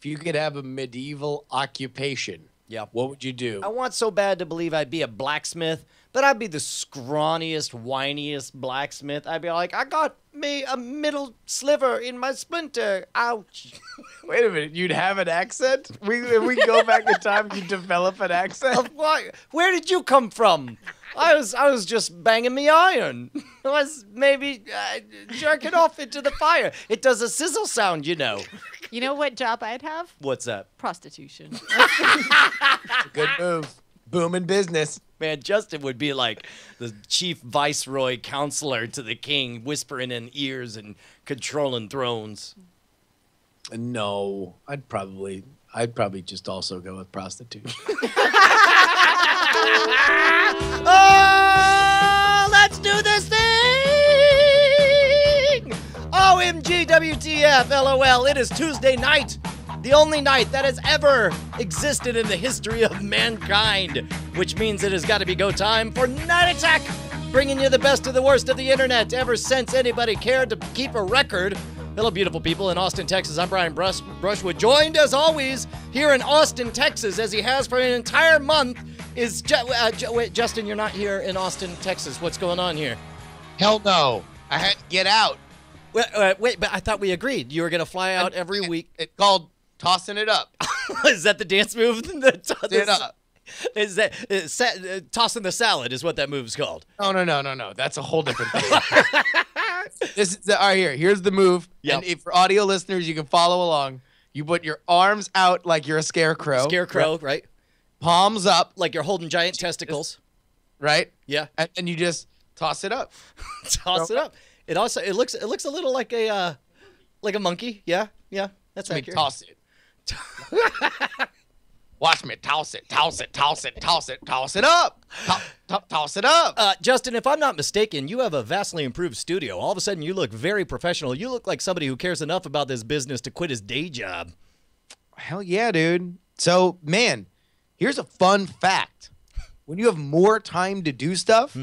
If you could have a medieval occupation, what would you do? I want so bad to believe I'd be a blacksmith, but I'd be the scrawniest, whiniest blacksmith. I'd be like, I got me a middle sliver in my splinter. Ouch. Wait a minute, you'd have an accent? If we go back in time, you'd develop an accent? Where did you come from? I was just banging me iron. I was maybe jerking off into the fire. It does a sizzle sound, you know. You know what job I'd have? What's that? Prostitution. Good move. Booming business. Man, Justin would be like the chief viceroy counselor to the king, whispering in ears and controlling thrones. No, I'd probably just also go with prostitution. Oh, let's do this thing! OMG, WTF, LOL. It is Tuesday night, the only night that has ever existed in the history of mankind, which means it has got to be go time for Night Attack, bringing you the best of the worst of the internet ever since anybody cared to keep a record. Hello, beautiful people in Austin, Texas. I'm Brian Brushwood, joined as always here in Austin, Texas, as he has for an entire month, is wait, Justin, you're not here in Austin, Texas. What's going on here? Hell no. I had to get out. Wait, but I thought we agreed you were going to fly out every week. It's called tossing it up. Is that the dance move? Tossing it up. Is that tossing the salad is what that move's called? No. That's a whole different thing. This is all right. Here's the move. Yep. And if for audio listeners, you can follow along. You put your arms out like you're a scarecrow. Right? Palms up like you're holding giant testicles. Right? Yeah. And you just toss it up. Toss it up. It looks a little like a monkey. Yeah. That's right. Toss it. Watch me toss it up. Toss it up. Justin, if I'm not mistaken, you have a vastly improved studio. All of a sudden, you look very professional. You look like somebody who cares enough about this business to quit his day job. Hell yeah, dude. So, man, here's a fun fact. When you have more time to do stuff,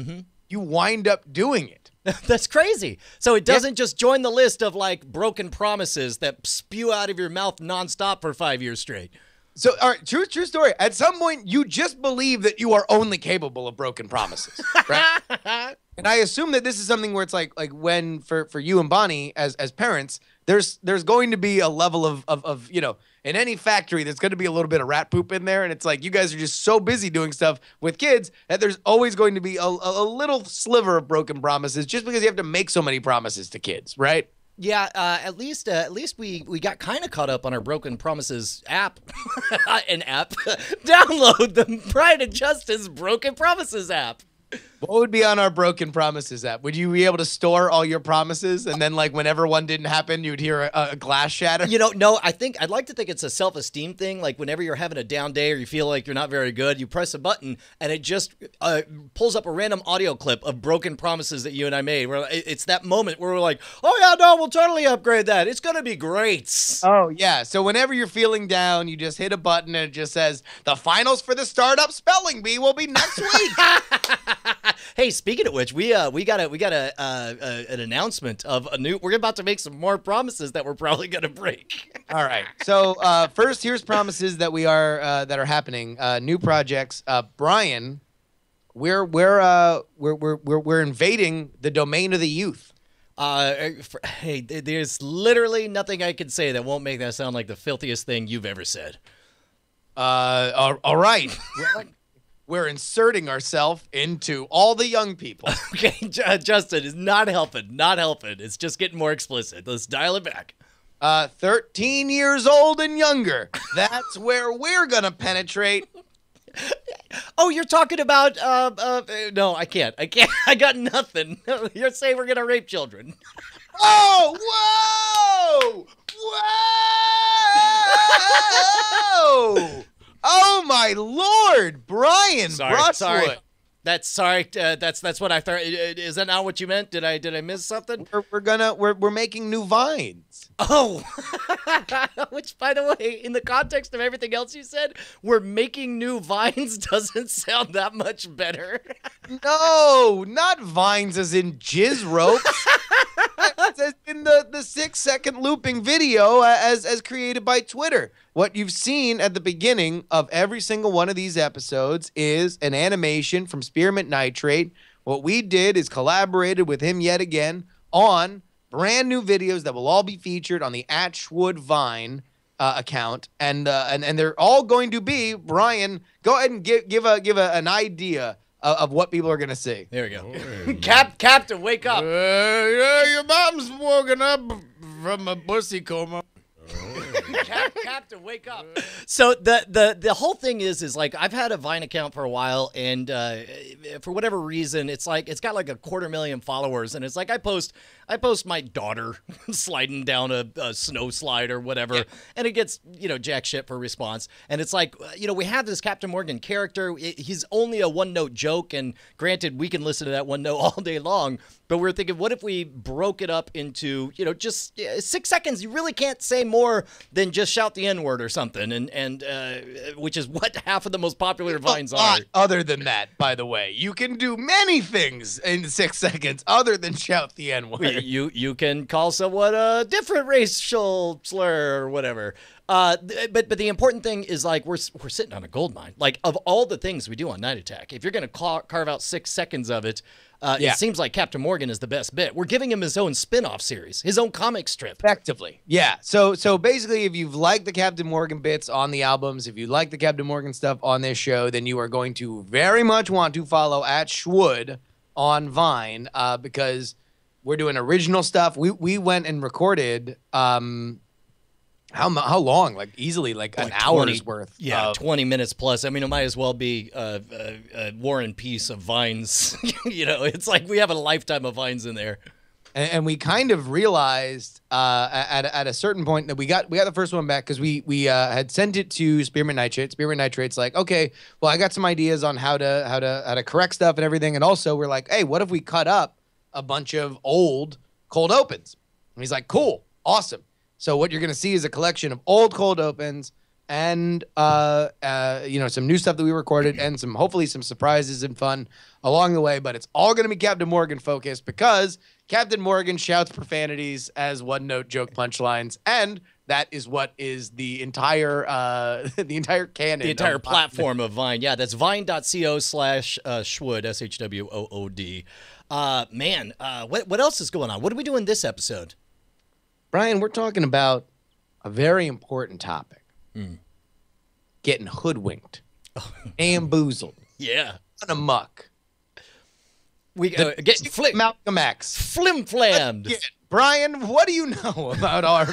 you wind up doing it. That's crazy. So it doesn't just join the list of, like, broken promises that spew out of your mouth nonstop for 5 years straight. So, all right, true story. At some point, you just believe that you are only capable of broken promises, right? And I assume that this is something where it's like when for you and Bonnie as parents, there's going to be a level of you know, in any factory, there's going to be a little bit of rat poop in there, and it's like you guys are just so busy doing stuff with kids that there's always going to be a little sliver of broken promises, just because you have to make so many promises to kids, right? Yeah, at least we got kind of caught up on our Broken Promises app. An app. Download the Brian and Justin's Broken Promises app. What would be on our Broken Promises app? Would you be able to store all your promises, and then, like, whenever one didn't happen, you'd hear a glass shatter? You know, no, I'd like to think it's a self-esteem thing. Like, whenever you're having a down day or you feel like you're not very good, you press a button, and it just pulls up a random audio clip of broken promises that you and I made. Where it's that moment where we're like, oh, yeah, no, we'll totally upgrade that. It's going to be great. Oh, yeah. So whenever you're feeling down, you just hit a button, and it just says, the finals for the Startup Spelling Bee will be next week. Hey, speaking of which, we got an announcement of a new. We're about to make some more promises that we're probably gonna break. All right. So first, here's promises that that are happening. New projects. Brian, we're invading the domain of the youth. Hey, there's literally nothing I can say that won't make that sound like the filthiest thing you've ever said. All right. We're inserting ourselves into all the young people. Okay, Justin is not helping. Not helping. It's just getting more explicit. Let's dial it back. 13 years old and younger. That's where we're going to penetrate. Oh, you're talking about, no, I can't. I got nothing. You're saying we're going to rape children. Oh, whoa! Whoa! Oh my Lord, Brian Brushwood. That's what I thought. Is that not what you meant? Did I miss something? We're making new vines. Oh, which, by the way, in the context of everything else you said, we're making new vines doesn't sound that much better. No, not vines as in jizz ropes. has been the 6-second looping video as created by Twitter. What you've seen at the beginning of every single one of these episodes is an animation from Spearmint Nitrate. What we did is collaborated with him yet again on brand new videos that will all be featured on the @Schwood Vine account, and they're all going to be, Brian, go ahead and give an idea of what people are going to see. There we go. Captain, wake up. Yeah, your mom's woken up from a pussy coma. Captain, wake up. So the whole thing is like, I've had a Vine account for a while, and for whatever reason, it's like it's got like 250,000 followers, and it's like I post my daughter sliding down a snow slide or whatever, and it gets jack shit for response. And it's like we have this Captain Morgan character. He's only a one-note joke, and granted, we can listen to that one note all day long. But we're thinking, what if we broke it up into, just 6 seconds? You really can't say more than just shout the N-word or something, and which is what half of the most popular Vines are. Other than that, by the way, you can do many things in 6 seconds other than shout the N-word. You can call someone a different racial slur or whatever. But the important thing is, like, we're sitting on a gold mine. Like, of all the things we do on Night Attack, if you're going to carve out 6 seconds of it, it seems like Captain Morgan is the best bit. We're giving him his own spin-off series, his own comic strip. Effectively, yeah. So basically, if you've liked the Captain Morgan bits on the albums, if you like the Captain Morgan stuff on this show, then you are going to very much want to follow @Schwood on Vine, because we're doing original stuff. We went and recorded how long? Like easily like an hour's worth. Yeah, 20 minutes plus. I mean, it might as well be War and Peace of Vines. It's like we have a lifetime of Vines in there. And we kind of realized at a certain point that we got the first one back because we had sent it to Spearmint Nitrate. Spearmint Nitrate's like, okay, well, I got some ideas on how to correct stuff and everything. And also we're like, hey, what if we cut up a bunch of old cold opens? And he's like, cool, awesome. So what you're going to see is a collection of old cold opens and some new stuff that we recorded and hopefully some surprises and fun along the way. But it's all going to be Captain Morgan focused because Captain Morgan shouts profanities as one-note joke punchlines, and that is what is the entire canon, the entire platform of Vine. Yeah, that's vine.co/Schwood, SHWOOD. Man, what else is going on? What are we doing this episode? Brian, we're talking about a very important topic. Getting hoodwinked, bamboozled, on a muck. We getting Malcolm X. Flim-flammed. Brian, what do you know about our...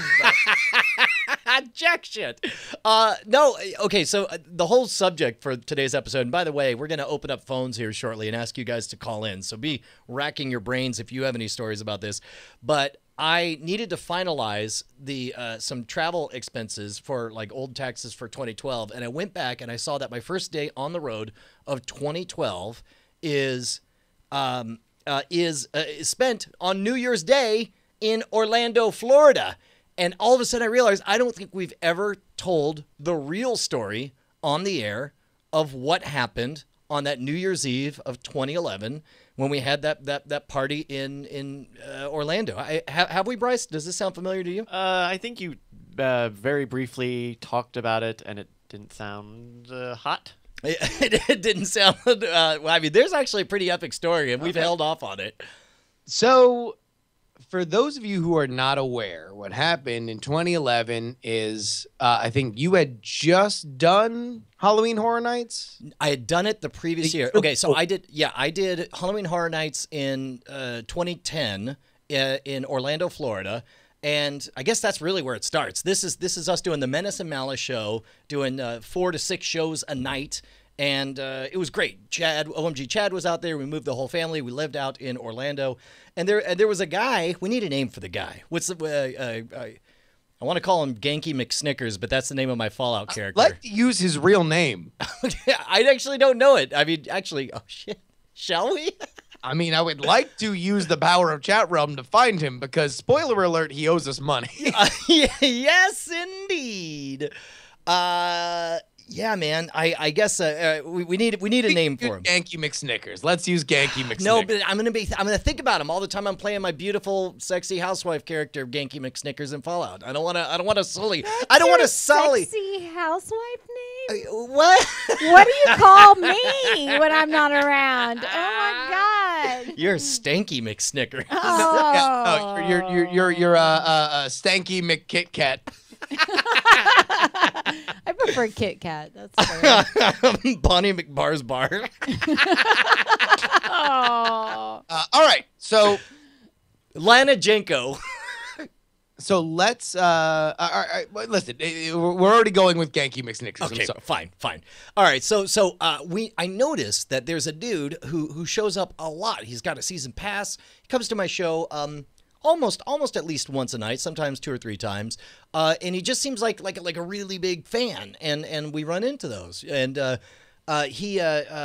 Jack shit. No, okay, so the whole subject for today's episode, and by the way, we're going to open up phones here shortly and ask you guys to call in, so be racking your brains if you have any stories about this. But I needed to finalize the some travel expenses for like old taxes for 2012, and I went back and I saw that my first day on the road of 2012 is spent on New Year's Day in Orlando, Florida. And all of a sudden I realized I don't think we've ever told the real story on the air of what happened on that New Year's Eve of 2011 when we had that party in Orlando. Have we, Bryce? Does this sound familiar to you? I think you very briefly talked about it, and it didn't sound hot. It didn't sound... well, I mean, there's actually a pretty epic story, and we've held off on it. So... for those of you who are not aware, what happened in 2011 is I think you had just done Halloween Horror Nights. I had done it the previous year. Okay, so I did Halloween Horror Nights in 2010 in Orlando, Florida. And I guess that's really where it starts. This is us doing the Menace and Malice show, doing 4 to 6 shows a night. And it was great. OMG Chad was out there. We moved the whole family. We lived out in Orlando. And there was a guy. We need a name for the guy. What's the... I want to call him Genki McSnickers, but that's the name of my Fallout character. I'd like to use his real name. I actually don't know it. I mean, actually... oh, shit. Shall we? I mean, I would like to use the power of Chat Realm to find him because, spoiler alert, he owes us money. Yes, indeed. Yeah, man. I guess we need a name for him. Ganky McSnickers. Let's use Ganky McSnickers. No, but I'm gonna think about him all the time. I'm playing my beautiful, sexy housewife character, Genki McSnickers in Fallout. I don't want to sully. I don't want to sully. Sexy housewife name? What? What do you call me when I'm not around? Oh my god. You're Stanky McSnicker. Oh. Yeah, no, you're a stanky McKit Kat. I prefer Kit Kat. That's fair. Bonnie McBar's bar. Oh. All right, so Lana Jenko. let's listen. We're already going with Ganky McSnickers. Okay, fine. All right, so I noticed that there's a dude who shows up a lot. He's got a season pass. He comes to my show almost at least once a night, sometimes 2 or 3 times. And he just seems like a really big fan, and we run into those. And he They're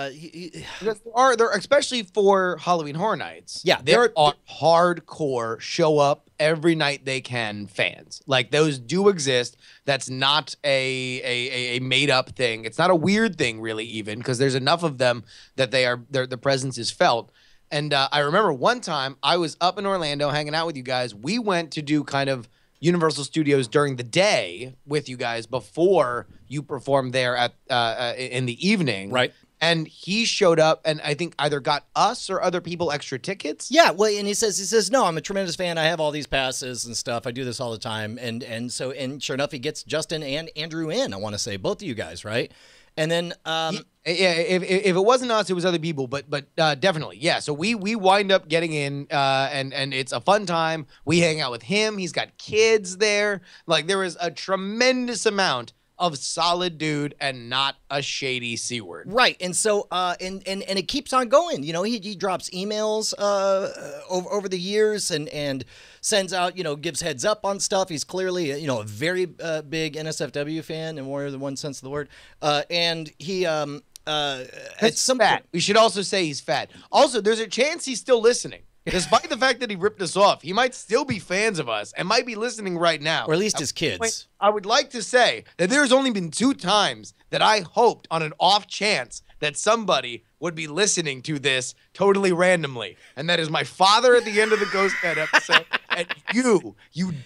especially for Halloween Horror Nights. Yeah, there are hardcore show up every night they can fans. Like those do exist. That's not a made up thing. It's not a weird thing really, even because there's enough of them that their presence is felt. And I remember one time I was up in Orlando hanging out with you guys. We went to do kind of Universal Studios during the day with you guys before you performed there at in the evening. Right. And he showed up and I think either got us or other people extra tickets. Yeah, well, and he says, no, I'm a tremendous fan. I have all these passes and stuff. I do this all the time. And sure enough, he gets Justin and Andrew in, I want to say, both of you guys, right? And then Yeah, if it wasn't us, it was other people, but definitely, yeah. So we wind up getting in, and it's a fun time. We hang out with him. He's got kids there. Like there is a tremendous amount of solid dude and not a shady C word. Right, and so and it keeps on going. You know, he drops emails over the years and sends out, you know, gives heads up on stuff. He's clearly a very big NSFW fan in more than one sense of the word. And he at some fat. point, We should also say he's fat. Also, there's a chance he's still listening. Despite the fact that he ripped us off, he might still be fans of us and might be listening right now. or at least his kids. I would like to say that there's only been 2 times that I hoped on an off chance that somebody would be listening to this totally randomly. And that is my father at the end of the Ghost Pet episode and you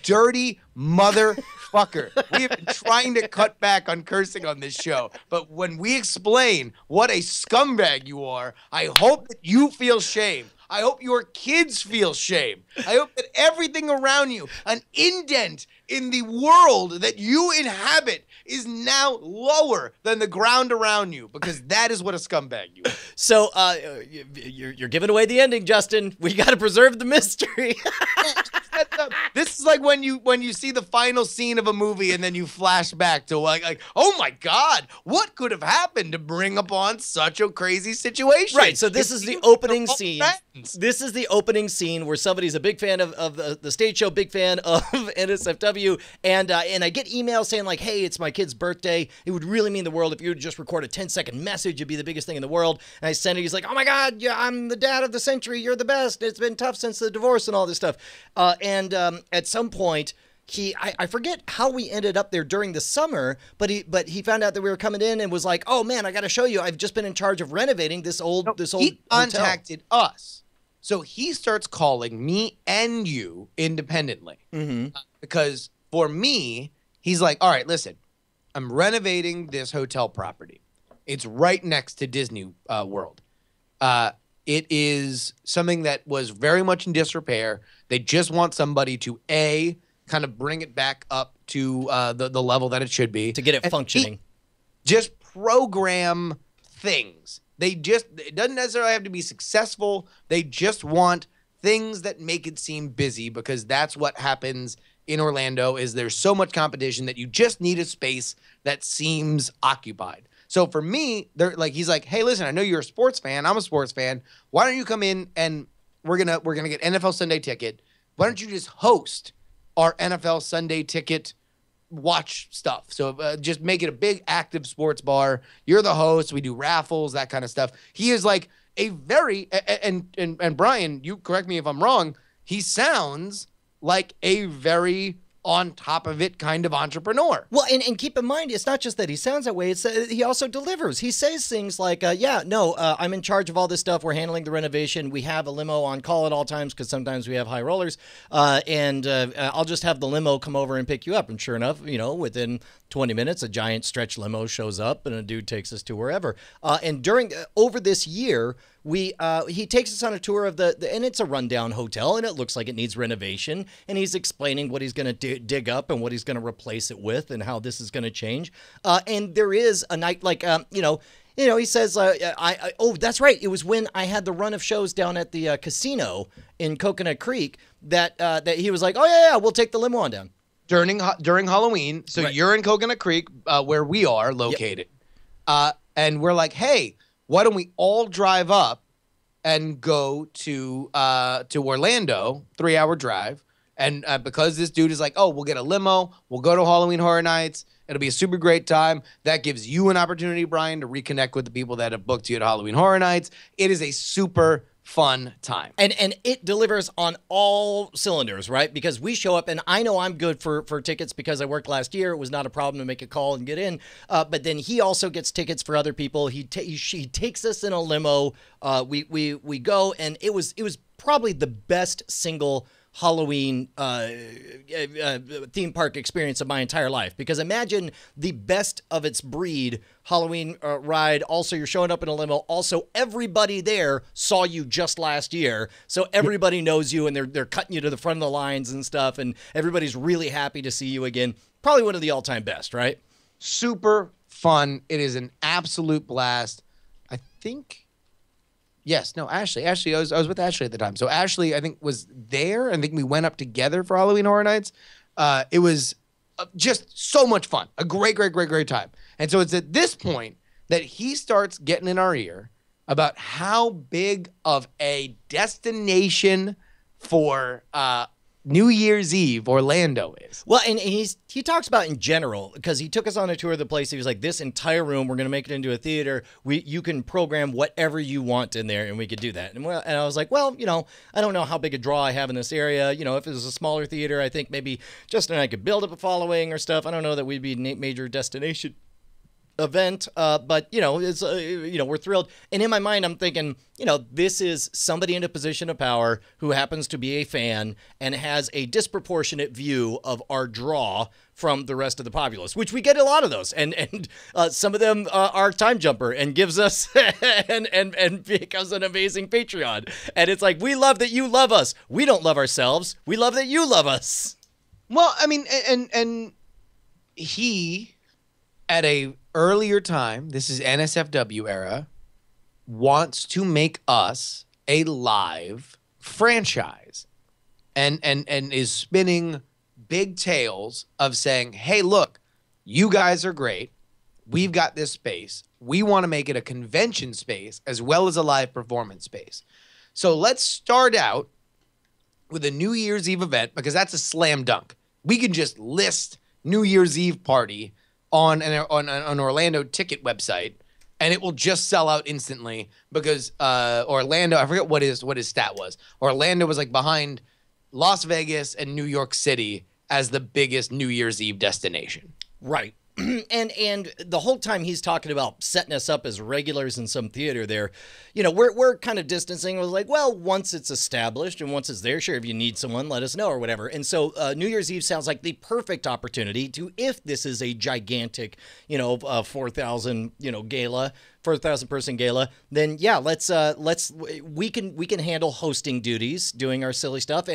dirty motherfucker. We have been trying to cut back on cursing on this show, but when we explain what a scumbag you are, I hope that you feel shame. I hope your kids feel shame. I hope that everything around you, an indent in the world that you inhabit, is now lower than the ground around you, because that is what a scumbag you are. So you're giving away the ending, Justin. We got to preserve the mystery. This is like when you see the final scene of a movie and then you flash back to like, oh my God, what could have happened to bring upon such a crazy situation? Right, so this is the opening scene. This is the opening scene where somebody's a big fan of the stage show, big fan of NSFW, and I get emails saying like, hey, it's my kid's birthday. It would really mean the world if you would just record a 10-second message. It'd be the biggest thing in the world. And I send it. He's like, oh my God, yeah, I'm the dad of the century. You're the best. It's been tough since the divorce and all this stuff. And at some point, I forget how we ended up there during the summer, but he found out that we were coming in and was like, oh man, I got to show you. I've just been in charge of renovating this old He hotel. contacted us. So he starts calling me and you independently. Mm-hmm. Because for me, he's like, all right, listen, I'm renovating this hotel property. It's right next to Disney World. It is something that was very much in disrepair. They just want somebody to, A, kind of bring it back up to the level that it should be. To get it and functioning. Just program things. It doesn't necessarily have to be successful. They just want things that make it seem busy, because that's what happens in Orlando. Is there's so much competition that you just need a space that seems occupied. So for me, he's like, hey, listen, I know you're a sports fan. I'm a sports fan. Why don't you come in and we're gonna get NFL Sunday Ticket. Why don't you just host our NFL Sunday Ticket watch stuff? So just make it a big active sports bar. You're the host. We do raffles, that kind of stuff. He is like a very and Brian, you correct me if I'm wrong. He sounds like a very on top of it kind of entrepreneur. Well, and keep in mind, it's not just that he sounds that way. It's he also delivers. He says things like, I'm in charge of all this stuff. We're handling the renovation. We have a limo on call at all times because sometimes we have high rollers. And I'll just have the limo come over and pick you up. And sure enough, within 20 minutes, a giant stretch limo shows up and a dude takes us to wherever. And over this year, he takes us on a tour of and it's a rundown hotel and it looks like it needs renovation, and he's explaining what he's going to dig up and what he's going to replace it with and how this is going to change. And there is a night he says, that's right. It was when I had the run of shows down at the casino in Coconut Creek that he was like, oh yeah, we'll take the limo on down. During Halloween, so Right. You're in Coconut Creek, where we are located, and we're like, hey, why don't we all drive up and go to Orlando, 3-hour drive, and because this dude is like, oh, we'll get a limo, we'll go to Halloween Horror Nights, it'll be a super great time. That gives you an opportunity, Brian, to reconnect with the people that have booked you at Halloween Horror Nights. It is a super fun time. And it delivers on all cylinders, right? Because we show up, and I know I'm good for tickets because I worked last year. It was not a problem to make a call and get in. But then he also gets tickets for other people. He takes us in a limo. We go, and it was probably the best single Halloween theme park experience of my entire life, because imagine the best of its breed Halloween ride. Also, you're showing up in a limo. Also, everybody there saw you just last year, so everybody knows you, and they're cutting you to the front of the lines and stuff, and everybody's really happy to see you again. Probably one of the all-time best, right? Super fun. It is an absolute blast. I think. Yes, no, Ashley. I was with Ashley at the time. So Ashley, I think, was there. I think we went up together for Halloween Horror Nights. It was just so much fun. A great time. And so it's at this point that he starts getting in our ear about how big of a destination for New Year's Eve Orlando is. Well, and he talks about in general, because he took us on a tour of the place. He was like, this entire room, we're going to make it into a theater. You can program whatever you want in there, and we could do that. And I was like, well, I don't know how big a draw I have in this area. If it was a smaller theater, I think maybe Justin and I could build up a following or stuff. I don't know that we'd be a major destination event, but it's we're thrilled. And in my mind, I'm thinking, this is somebody in a position of power who happens to be a fan and has a disproportionate view of our draw from the rest of the populace, which we get a lot of those, and some of them are Time Jumper and gives us and becomes an amazing Patreon. And it's like, we love that you love us. We don't love ourselves. We love that you love us. Well, I mean, and he, at a earlier time, this is NSFW era, wants to make us a live franchise, and is spinning big tales of saying, hey, look, you guys are great. We've got this space. We want to make it a convention space as well as a live performance space. So let's start out with a New Year's Eve event, because that's a slam dunk. We can just list New Year's Eve party on an Orlando ticket website, and it will just sell out instantly, because Orlando, I forget what his stat was. Orlando was like behind Las Vegas and New York City as the biggest New Year's Eve destination. Right. And the whole time he's talking about setting us up as regulars in some theater there, we're kind of distancing. We're like, well, once it's established and once it's there, sure, if you need someone, let us know or whatever. And so New Year's Eve sounds like the perfect opportunity to, if this is a gigantic, 4,000, gala, 4,000 person gala, then yeah, we can handle hosting duties, doing our silly stuff,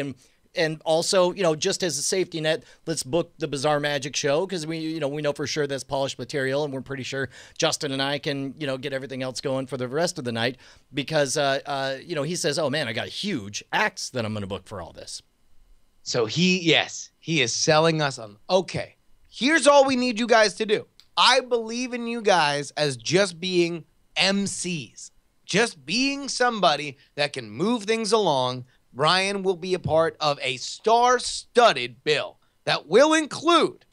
and also, just as a safety net, let's book the Bizarre Magic show, because we know for sure that's polished material, and we're pretty sure Justin and I can, get everything else going for the rest of the night, because, he says, oh man, I got huge acts that I'm going to book for all this. So he is selling us on, okay, here's all we need you guys to do. I believe in you guys as just being MCs, just being somebody that can move things along. Brian will be a part of a star-studded bill that will include,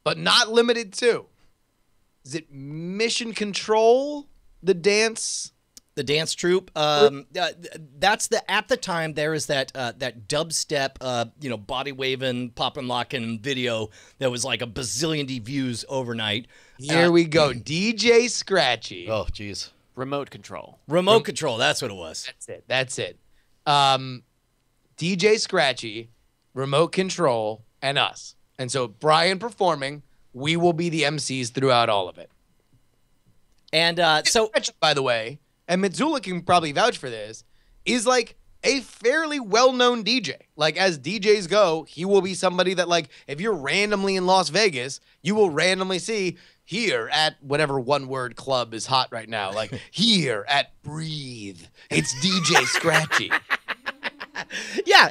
but not limited to, is it Mission Control, the dance The dance troupe. That's at the time there is that dubstep, body waving, popping, locking video that was like a bazillion views overnight. Here we go. DJ Scratchy. Oh, geez. Remote control. Remote control. That's what it was. That's it. DJ Scratchy, remote control, and us. And so Brian performing, we will be the MCs throughout all of it. And Scratchy, by the way, and Mitsula can probably vouch for this, is like a fairly well-known DJ. Like, as DJs go, he will be somebody that, like, if you're randomly in Las Vegas, you will randomly see here at whatever one-word club is hot right now. Like, here at Breathe, it's DJ Scratchy. Yeah,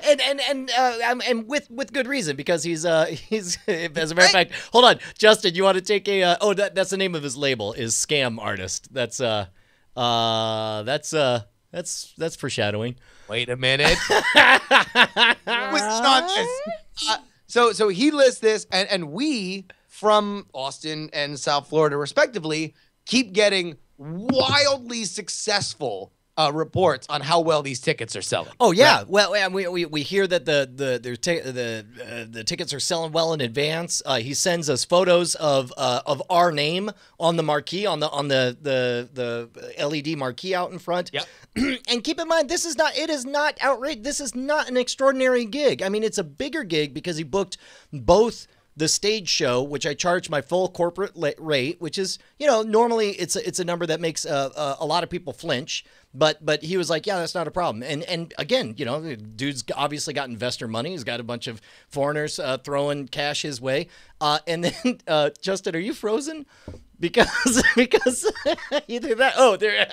and with good reason, because he's as a matter of fact, hold on, Justin, you want to take a that's the name of his label, is Scam Artist. That's foreshadowing. Wait a minute. So he lists this, and we from Austin and South Florida, respectively, keep getting wildly successful reports on how well these tickets are selling. Oh yeah, right? Well, we hear that the tickets are selling well in advance. He sends us photos of our name on the marquee, on the LED marquee out in front. Yep. And keep in mind, it is not outrageous. This is not an extraordinary gig. I mean, it's a bigger gig because he booked both the stage show, which I charge my full corporate rate, which is, normally it's a number that makes a lot of people flinch. But he was like, yeah, that's not a problem. And again, the dude's obviously got investor money. He's got a bunch of foreigners throwing cash his way. And then, Justin, are you frozen? Because either that. Oh, there.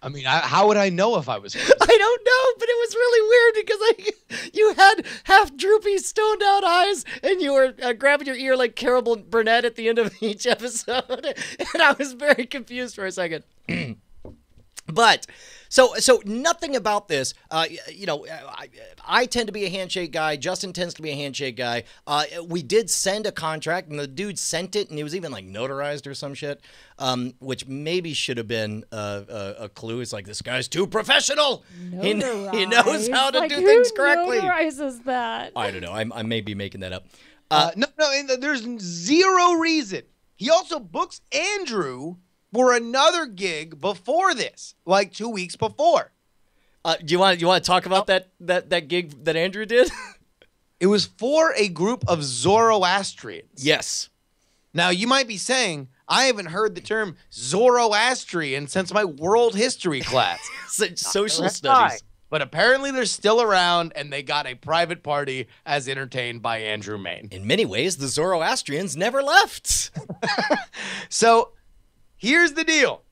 I mean, how would I know if I was frozen? I don't know, but it was really weird because you had half droopy, stoned out eyes, and you were grabbing your ear like Carol Burnett at the end of each episode, and I was very confused for a second. But so nothing about this. I tend to be a handshake guy. Justin tends to be a handshake guy. We did send a contract, and the dude sent it, and it was even like notarized or some shit, which maybe should have been a clue. It's like, this guy's too professional. He knows how to do things correctly. Who notarizes that? I don't know. I may be making that up. No, there's zero reason. He also books Andrew for another gig before this, like 2 weeks before. Do you want to talk about that gig that Andrew did? It was for a group of Zoroastrians. Yes. Now, you might be saying, I haven't heard the term Zoroastrian since my world history class. Social studies. But apparently they're still around, and they got a private party as entertained by Andrew Main. In many ways, the Zoroastrians never left. So here's the deal.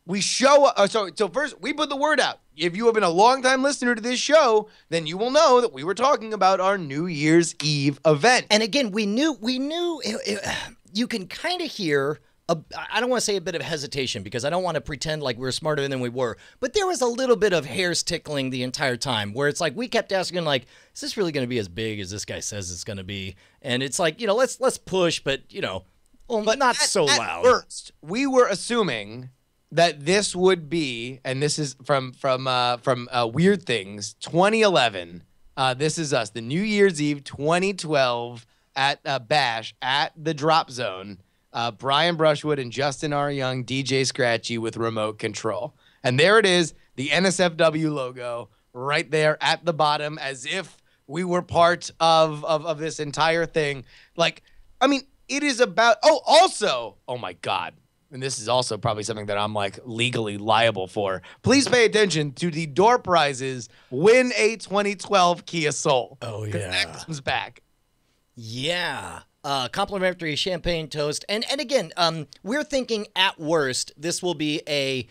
We show up. So first, we put the word out. If you have been a longtime listener to this show, then you will know that we were talking about our New Year's Eve event. And again, we knew you can kind of hear, I don't want to say a bit of hesitation, because I don't want to pretend like we're smarter than we were, but there was a little bit of hairs tickling the entire time, where it's like we kept asking, like, is this really going to be as big as this guy says it's going to be? And it's like, let's push, but but not so loud. At first, we were assuming that this would be, and this is from Weird Things 2011. This is us, the New Year's Eve 2012 at Bash at the Drop Zone. Brian Brushwood and Justin R. Young, DJ Scratchy with remote control. And there it is, the NSFW logo right there at the bottom, as if we were part of this entire thing. Like, I mean, it is about, oh my God. And this is also probably something that I'm like legally liable for. Please pay attention to the door prizes. Win a 2012 Kia Soul. Oh, yeah. That comes back. Yeah. Complimentary champagne toast. And again, we're thinking at worst, this will be a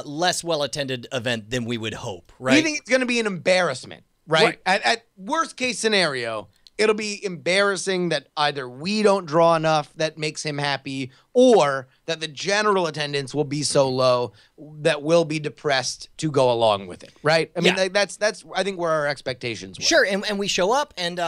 less well-attended event than we would hope, right? We think it's going to be an embarrassment, right? At worst case scenario, it'll be embarrassing that either we don't draw enough that makes him happy, or that the general attendance will be so low that we'll be depressed to go along with it, right? I mean, that's I think where our expectations were. Sure, and we show up and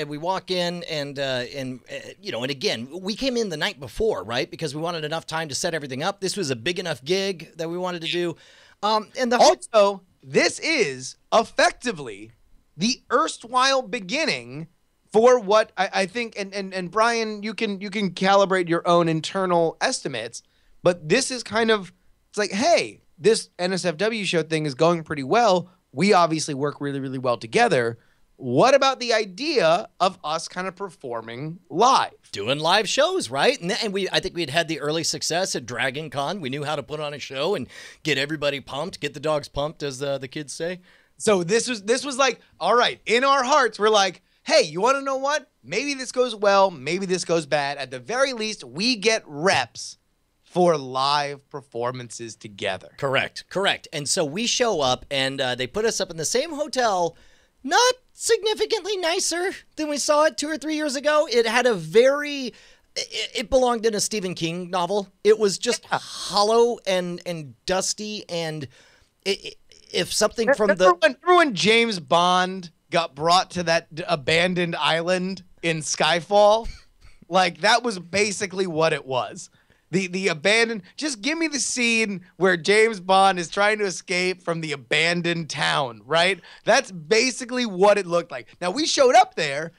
we walk in and again, we came in the night before, right? Because we wanted enough time to set everything up. This was a big enough gig that we wanted to do. Also, this is effectively the erstwhile beginning for what I think, and Brian, you can calibrate your own internal estimates, but this is kind of, it's like, hey, this NSFW show thing is going pretty well. We obviously work really, really well together. What about the idea of us kind of performing live? Doing live shows, right? And I think we'd had the early success at Dragon Con. We knew how to put on a show and get everybody pumped, get the dogs pumped, as the kids say. So this was like, all right, in our hearts, we're like, hey, you want to know what? Maybe this goes well, maybe this goes bad. At the very least, we get reps for live performances together. Correct. And so we show up, and they put us up in the same hotel, not significantly nicer than we saw it 2 or 3 years ago. It had it belonged in a Stephen King novel. It was just hollow and dusty, and if something from Remember when James Bond got brought to that abandoned island in Skyfall? Like, that was basically what it was. The abandoned, just give me the scene where James Bond is trying to escape from the abandoned town, right? That's basically what it looked like. Now, we showed up there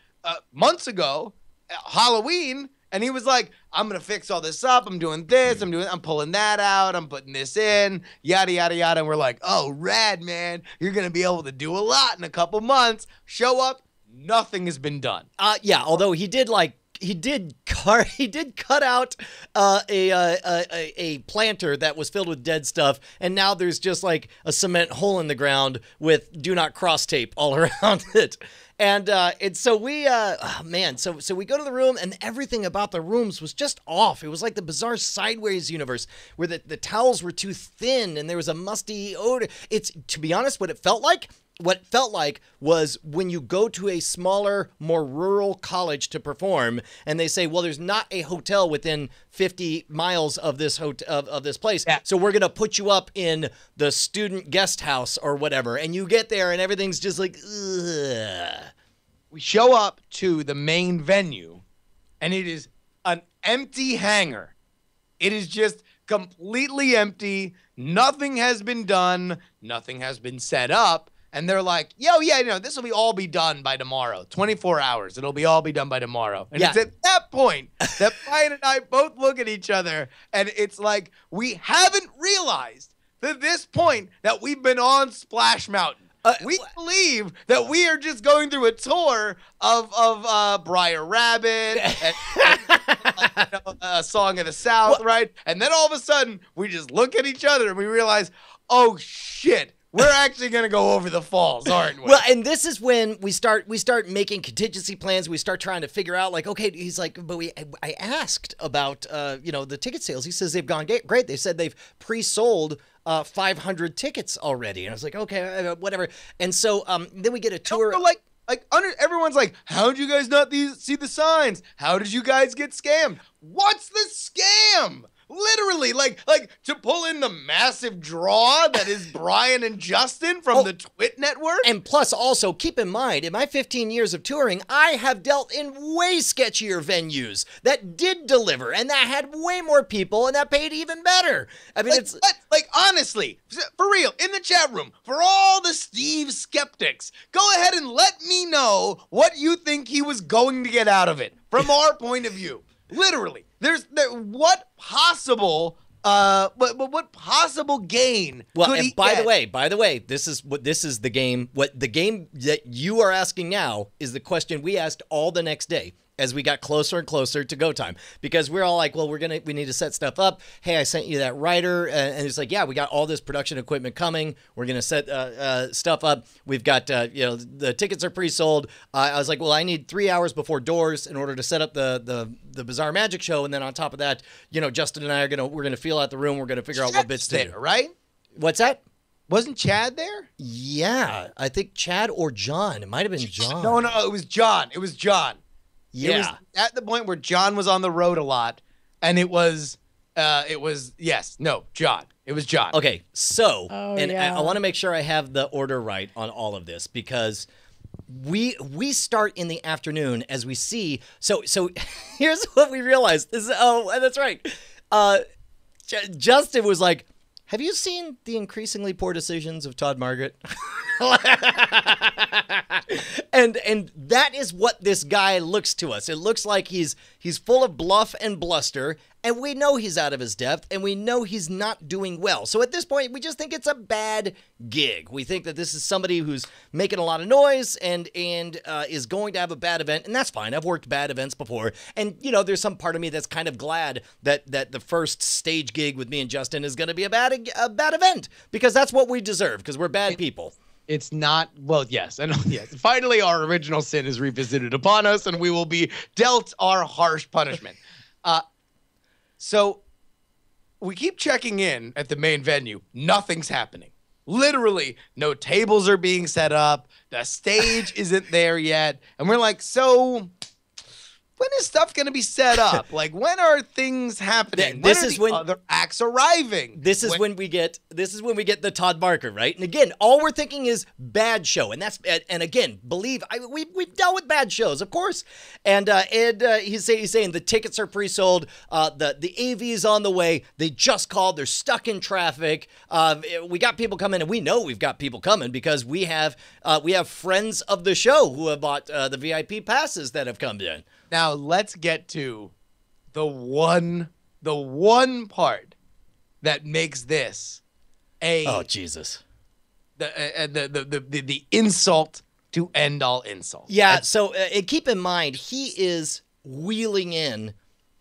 months ago, Halloween, and he was like, I'm going to fix all this up. I'm doing this. I'm pulling that out. I'm putting this in, yada, yada, yada. And we're like, oh, rad, man. You're going to be able to do a lot in a couple months. Show up. Nothing has been done. Yeah, although he did cut out a planter that was filled with dead stuff, and now there's just like a cement hole in the ground with "do not cross" tape all around it. And so we so we go to the room, and everything about the rooms was just off. It was like the Bizarre Sideways universe, where the towels were too thin and there was a musty odor. It's, to be honest, what it felt like was when you go to a smaller, more rural college to perform, and they say, well, there's not a hotel within 50 miles of this of this place, so we're gonna put you up in the student guest house or whatever, and you get there and everything's just like, ugh. We show up to the main venue, and it is an empty hangar. It is just completely empty. Nothing has been done. Nothing has been set up. And they're like, this will all be done by tomorrow. 24 hours. It'll all be done by tomorrow. And it's at that point that Brian and I both look at each other, and it's like, we haven't realized at this point that we've been on Splash Mountain. We believe that we are just going through a tour of Briar Rabbit and a Song of the South, right? And then all of a sudden, we just look at each other and we realize, oh, shit. We're actually going to go over the falls, aren't we? Well, and this is when we start making contingency plans. We start trying to figure out, like, okay, he's like, but I asked about, the ticket sales. He says they've gone great. They said they've pre-sold 500 tickets already. And I was like, okay, whatever. And so then we get a tour. Everyone's like, how did you guys not see the signs? How did you guys get scammed? What's the scam? Literally, like to pull in the massive draw that is Brian and Justin from the Twit Network. And plus, also, keep in mind, in my 15 years of touring, I have dealt in way sketchier venues that did deliver, and that had way more people, and that paid even better. I mean, honestly, for real, in the chat room, for all the Steve skeptics, go ahead and let me know what you think he was going to get out of it from our point of view. Literally, what possible gain? Well, could and he by get? the way, this is the game. What the game that you are asking now is the question we asked all the next day as we got closer and closer to go time, because we're all like, well, we need to set stuff up. Hey, I sent you that writer, and it's like, yeah, we got all this production equipment coming. We're gonna set stuff up. We've got the tickets are pre-sold. I was like, well, I need 3 hours before doors in order to set up the Bizarre Magic show, and then on top of that, Justin and I we're gonna feel out the room. We're gonna figure out what bits to do. Right? What's that? Wasn't Chad there? Yeah, I think Chad or John. It might have been John. No, it was John. It was John. Yeah. It was at the point where John was on the road a lot, and it was John. It was John. Okay, so, Oh, and yeah. I want to make sure I have the order right on all of this because we start in the afternoon as we see. So here's what we realized. That's right. Justin was like, "Have you seen the increasingly poor decisions of Todd Margaret?" and that is what this guy looks to us. It looks like he's full of bluff and bluster, and we know he's out of his depth, and we know he's not doing well. So at this point, we just think it's a bad gig. We think that this is somebody who's making a lot of noise and is going to have a bad event, and that's fine. I've worked bad events before, and there's some part of me that's kind of glad that the first stage gig with me and Justin is going to be a bad event because that's what we deserve because we're bad people. It's not, well, yes. And yes. Finally, our original sin is revisited upon us, and we will be dealt our harsh punishment. So we keep checking in at the main venue. Nothing's happening. Literally, no tables are being set up. The stage isn't there yet. And we're like, so when is stuff going to be set up? Like, when are things happening? This when are is the when- other acts arriving? This is when we get the Todd Marker, right? And again, all we're thinking is bad show, and again, we've dealt with bad shows, of course. And he's saying the tickets are pre-sold, the AV is on the way. They just called. They're stuck in traffic. We got people coming, and we know we've got people coming because we have friends of the show who have bought the VIP passes that have come in. Now let's get to the one part that makes this Oh Jesus! the insult to end all insults. Yeah. So keep in mind he is wheeling in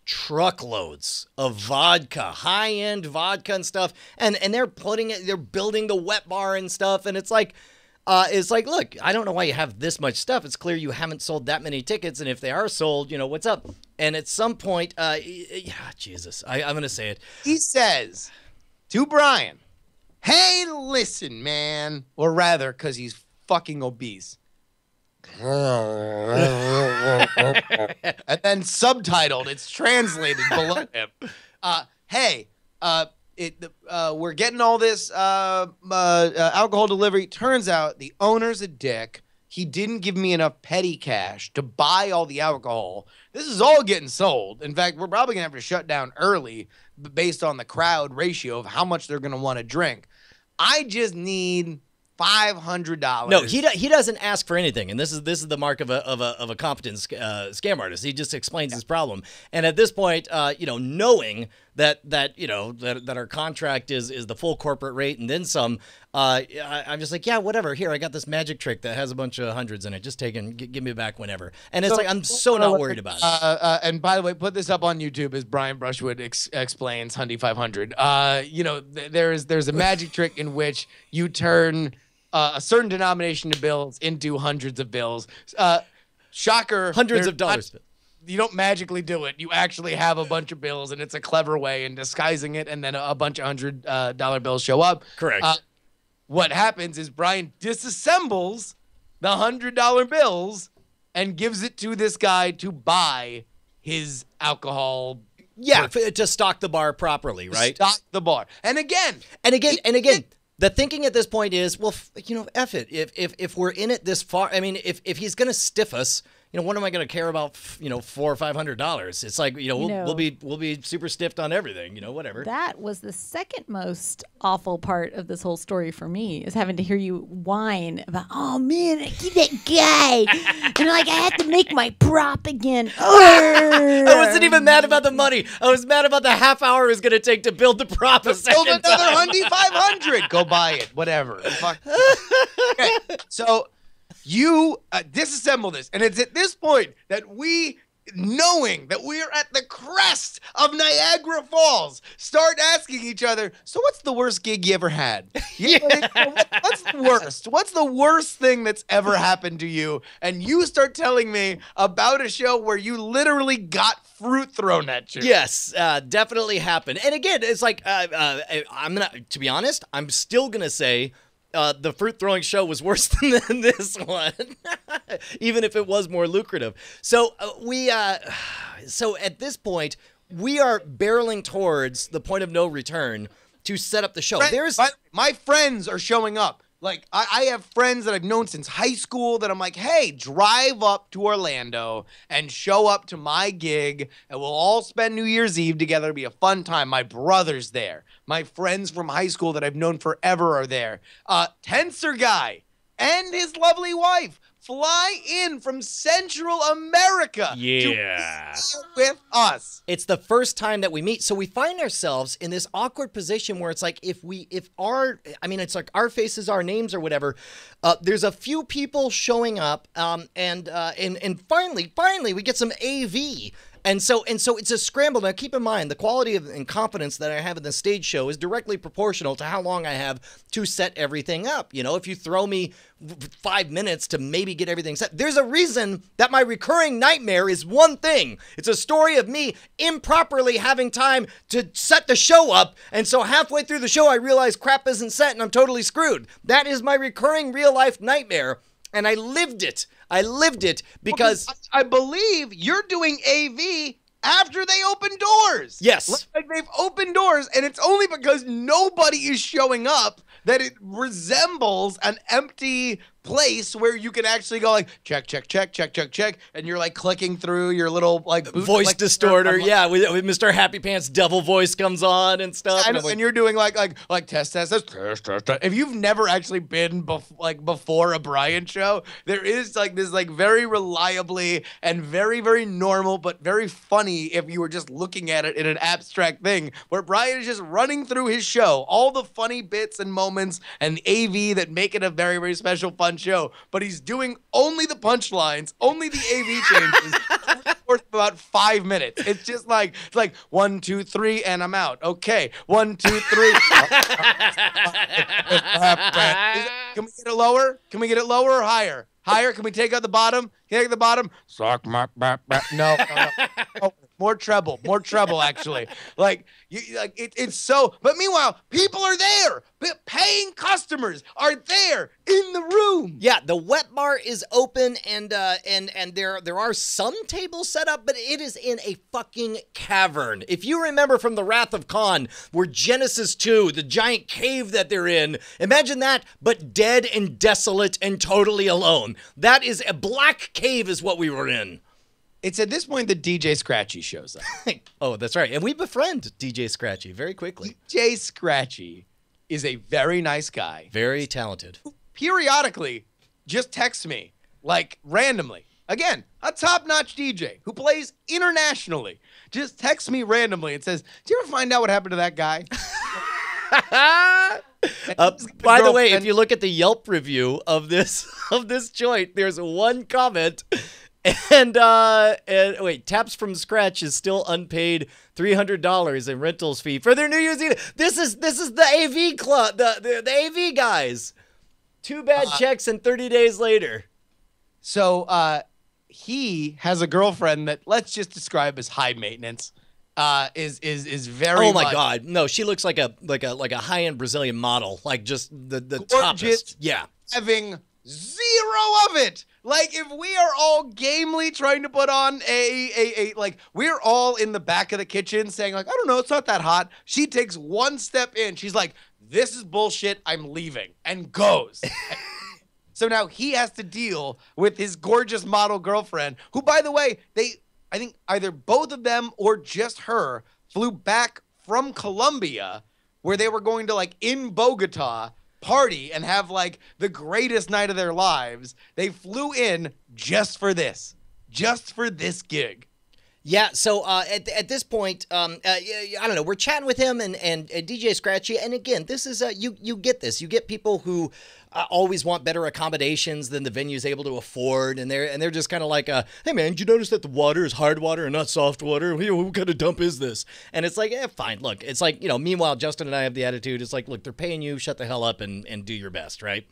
truckloads of vodka, high-end vodka and stuff, and they're building the wet bar and stuff, and it's like, look, I don't know why you have this much stuff. It's clear you haven't sold that many tickets, and if they are sold, what's up? And at some point, Jesus, I'm going to say it. He says to Brian, "Hey, listen, man," or rather, because he's fucking obese. And then subtitled, it's translated below him. Hey, we're getting all this alcohol delivery. Turns out the owner's a dick. He didn't give me enough petty cash to buy all the alcohol. This is all getting sold. In fact, we're probably going to have to shut down early based on the crowd ratio of how much they're going to want to drink. I just need $500. No, he doesn't ask for anything, and this is the mark of a competent scam artist. He just explains his problem, and at this point, knowing that our contract is the full corporate rate and then some, I'm just like, yeah, whatever. Here, I got this magic trick that has a bunch of hundreds in it. Just take it, give me it back whenever. And it's I'm so not worried about it. And by the way, put this up on YouTube as Brian Brushwood explains Hundy 500. There's a magic trick in which you turn a certain denomination of bills into hundreds of bills. Shocker. Hundreds of dollars. You don't magically do it. You actually have a bunch of bills, and it's a clever way in disguising it, and then a bunch of $100 bills show up. Correct. What happens is Brian disassembles the $100 bills and gives it to this guy to buy his alcohol. Yeah, to stock the bar properly, right? Stock the bar. And again. The thinking at this point is, well, F it. If we're in it this far, I mean, if he's going to stiff us, what am I going to care about, $400 or $500? It's like, we'll be super stiffed on everything, whatever. That was the second most awful part of this whole story for me, is having to hear you whine about, oh man, I get that guy. And I have to make my prop again. I wasn't even mad about the money. I was mad about the half hour it was going to take to build the prop a second Build another time. Hundy 500. Go buy it. Whatever. Fuck. Okay, so you disassemble this, and it's at this point that we, knowing that we're at the crest of Niagara Falls, start asking each other, so what's the worst gig you ever had? What's the worst? What's the worst thing that's ever happened to you? And you start telling me about a show where you literally got fruit thrown at you. Yes, definitely happened. And again, it's like to be honest, I'm still gonna say the fruit throwing show was worse than this one, even if it was more lucrative. So so at this point, we are barreling towards the point of no return to set up the show. My friends are showing up. Like, I have friends that I've known since high school that I'm like, hey, drive up to Orlando and show up to my gig, and we'll all spend New Year's Eve together. It'll be a fun time. My brother's there. My friends from high school that I've known forever are there. Tensor Guy and his lovely wife fly in from Central America to be with us. It's the first time that we meet, so we find ourselves in this awkward position where it's like it's like our faces, our names, or whatever. There's a few people showing up, and finally we get some AV. And so it's a scramble. Now, keep in mind, the quality and confidence that I have in the stage show is directly proportional to how long I have to set everything up. You know, if you throw me 5 minutes to maybe get everything set, there's a reason that my recurring nightmare is one thing. It's a story of me improperly having time to set the show up. And so halfway through the show, I realize crap isn't set and I'm totally screwed. That is my recurring real life nightmare. And I lived it. Because I believe you're doing AV after they open doors. Yes. Like they've opened doors, and it's only because nobody is showing up that it resembles an empty place where you can actually go like check, and you're like clicking through your little like voice distorter. Yeah, with Mr. Happy Pants devil voice comes on and stuff. And you're doing like test. If you've never actually been before a Brian show, there is like this like very reliably and very, very normal but very funny if you were just looking at it in an abstract thing where Brian is just running through his show, all the funny bits and moments and AV that make it a very, very special fun show, but he's doing only the punchlines, only the AV changes for about 5 minutes. It's just like 1, 2, 3, and I'm out. Okay, 1, 2, 3. Can we get it lower? Can we get it lower or higher? Higher? Can we take out the bottom? Can you take the bottom? Suck my back. No. Oh, more treble, actually. It's so. But meanwhile, people are there. Paying customers are there in the room. Yeah, the wet bar is open, and there are some tables set up, but it is in a fucking cavern. If you remember from the Wrath of Khan, where Genesis 2, the giant cave that they're in, imagine that, but dead and desolate and totally alone. That is a black cave, is what we were in. It's at this point that DJ Scratchy shows up. Oh, that's right. And we befriend DJ Scratchy very quickly. DJ Scratchy is a very nice guy. Very talented. Who periodically just texts me, like randomly. Again, a top-notch DJ who plays internationally. Just texts me randomly and says, "Did you ever find out what happened to that guy?" By the way, if you look at the Yelp review of this joint, there's one comment. And wait, Taps from Scratch is still unpaid $300 in rentals fee for their New Year's Eve. This is the AV club, the AV guys. 2 bad checks and 30 days later. So he has a girlfriend that let's just describe as high maintenance. Is very. Oh my God, no, she looks like a high-end Brazilian model, like just the gorgeous, toppest. Yeah, having zero of it. Like, if we are all gamely trying to put on like, we're all in the back of the kitchen saying, like, I don't know, it's not that hot. She takes one step in. She's like, this is bullshit. I'm leaving. And goes. So now he has to deal with his gorgeous model girlfriend, who, by the way, I think either both of them or just her flew back from Colombia where they were going to, like, in Bogota, party and have like the greatest night of their lives. They flew in just for this gig. Yeah, so at this point, I don't know, we're chatting with him and DJ Scratchy, and again, this is, you get this. You get people who always want better accommodations than the venue's able to afford, and they're just kind of like, hey man, did you notice that the water is hard water and not soft water? What kind of dump is this? And it's like, fine, look, it's like, meanwhile, Justin and I have the attitude, it's like, look, they're paying you, shut the hell up and do your best, right?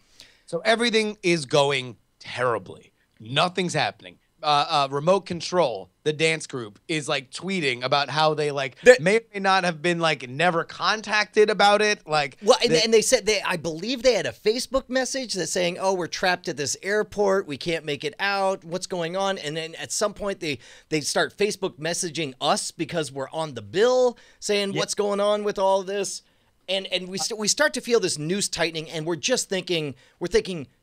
So everything is going terribly. Nothing's happening. Remote Control, the dance group, is like tweeting about how they like may or may not have been like never contacted about it. Like, well, and they said I believe they had a Facebook message that's saying, "Oh, we're trapped at this airport. We can't make it out. What's going on?" And then at some point they start Facebook messaging us because we're on the bill, saying what's going on with all this. And we start to feel this noose tightening, and we're thinking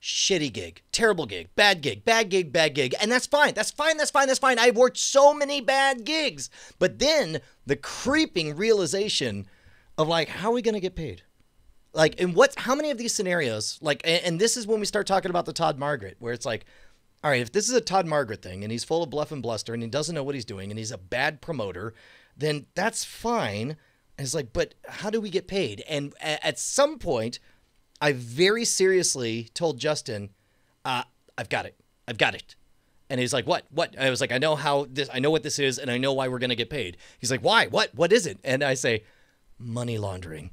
shitty gig, terrible gig, bad gig, bad gig, bad gig. And that's fine. That's fine. I've worked so many bad gigs. But then the creeping realization of like, how are we going to get paid? Like, and how many of these scenarios, like, and this is when we start talking about the Todd Margaret, where it's like, all right, if this is a Todd Margaret thing and he's full of bluff and bluster and he doesn't know what he's doing and he's a bad promoter, then that's fine. It's like, but how do we get paid? And at some point, I very seriously told Justin, I've got it. And he's like, what? I was like, I know what this is, and I know why we're going to get paid. He's like, why? What is it? And I say, money laundering.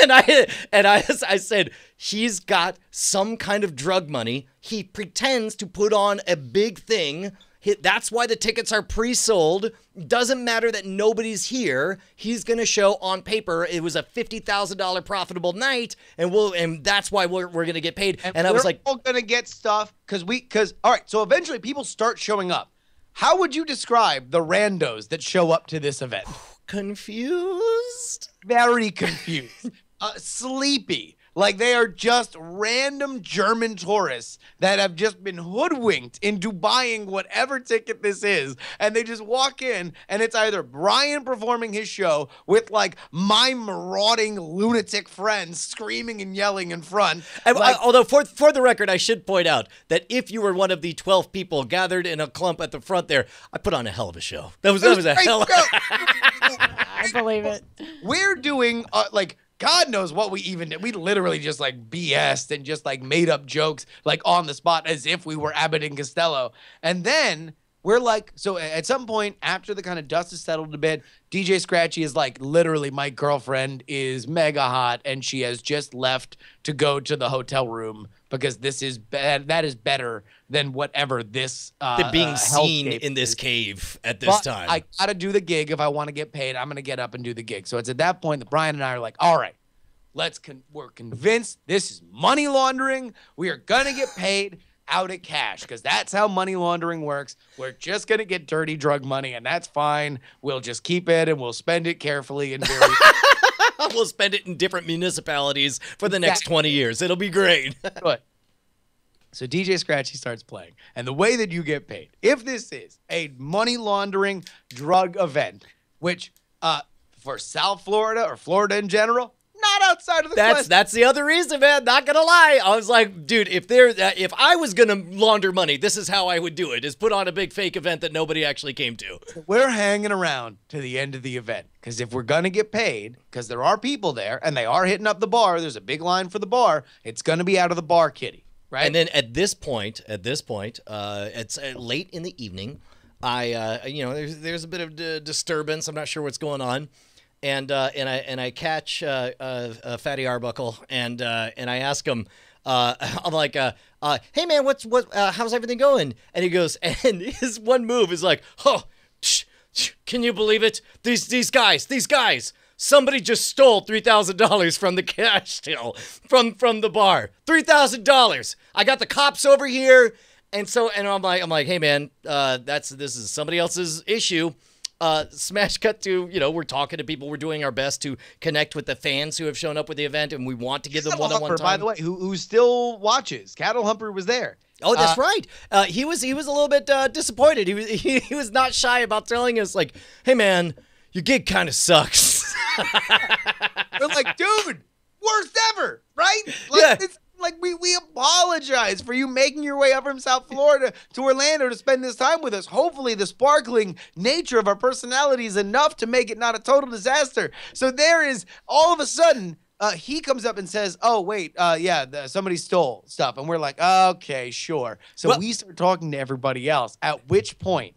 and I said, he's got some kind of drug money. He pretends to put on a big thing. That's why the tickets are pre-sold. Doesn't matter that nobody's here. He's going to show on paper it was a $50,000 profitable night, and that's why we're going to get paid. And I was like, we're all going to get stuff because all right, so eventually people start showing up. How would you describe the randos that show up to this event? Confused? Very confused. Sleepy. Like they are just random German tourists that have just been hoodwinked into buying whatever ticket this is. And they just walk in and it's either Brian performing his show with like my marauding lunatic friends screaming and yelling in front. Although for the record, I should point out that if you were one of the 12 people gathered in a clump at the front there, I put on a hell of a show. That was a hell of a I believe it. We're doing like God knows what we even did. We literally just like BS'd and just like made up jokes like on the spot as if we were Abbott and Costello. And then we're like, so at some point after the kind of dust is settled a bit, DJ Scratchy is like, literally my girlfriend is mega hot and she has just left to go to the hotel room because this is bad. That is better than whatever this being seen in this cave at this time. I gotta do the gig if I want to get paid. I'm gonna get up and do the gig. So it's at that point that Brian and I are like, all right, we're convinced this is money laundering. We are gonna get paid out of cash because that's how money laundering works. We're just gonna get dirty drug money, and that's fine. We'll just keep it and we'll spend it carefully and very. We'll spend it in different municipalities for the next 20 years. It'll be great. Good. So DJ Scratchy starts playing. And the way that you get paid, if this is a money laundering drug event, which for South Florida or Florida in general, not outside of the question. That's the other reason, man. Not gonna lie. I was like, dude, if I was gonna launder money, this is how I would do it: is put on a big fake event that nobody actually came to. We're hanging around to the end of the event because if we're gonna get paid, because there are people there and they are hitting up the bar, there's a big line for the bar. It's gonna be out of the bar kitty, right? And then at this point, it's late in the evening. There's a bit of disturbance. I'm not sure what's going on. And I catch Fatty Arbuckle and I ask him, I'm like, hey man, how's everything going? And he goes, and his one move is like, oh, can you believe it? These guys, somebody just stole $3,000 from the cash till from the bar. $3,000. I got the cops over here, and I'm like, hey man, this is somebody else's issue. Smash cut to, we're talking to people. We're doing our best to connect with the fans who have shown up with the event, and we want to give them one-on-one time. By the way, who still watches. Cattle Humper was there. Oh, that's right. He was a little bit disappointed. He was not shy about telling us, like, hey man, your gig kind of sucks. We're like, dude, worst ever, right? Yeah. Like we apologize for you making your way up from South Florida to Orlando to spend this time with us. Hopefully the sparkling nature of our personality is enough to make it not a total disaster. So there is, all of a sudden, he comes up and says, oh, wait, somebody stole stuff. And we're like, okay, sure. So we start talking to everybody else, at which point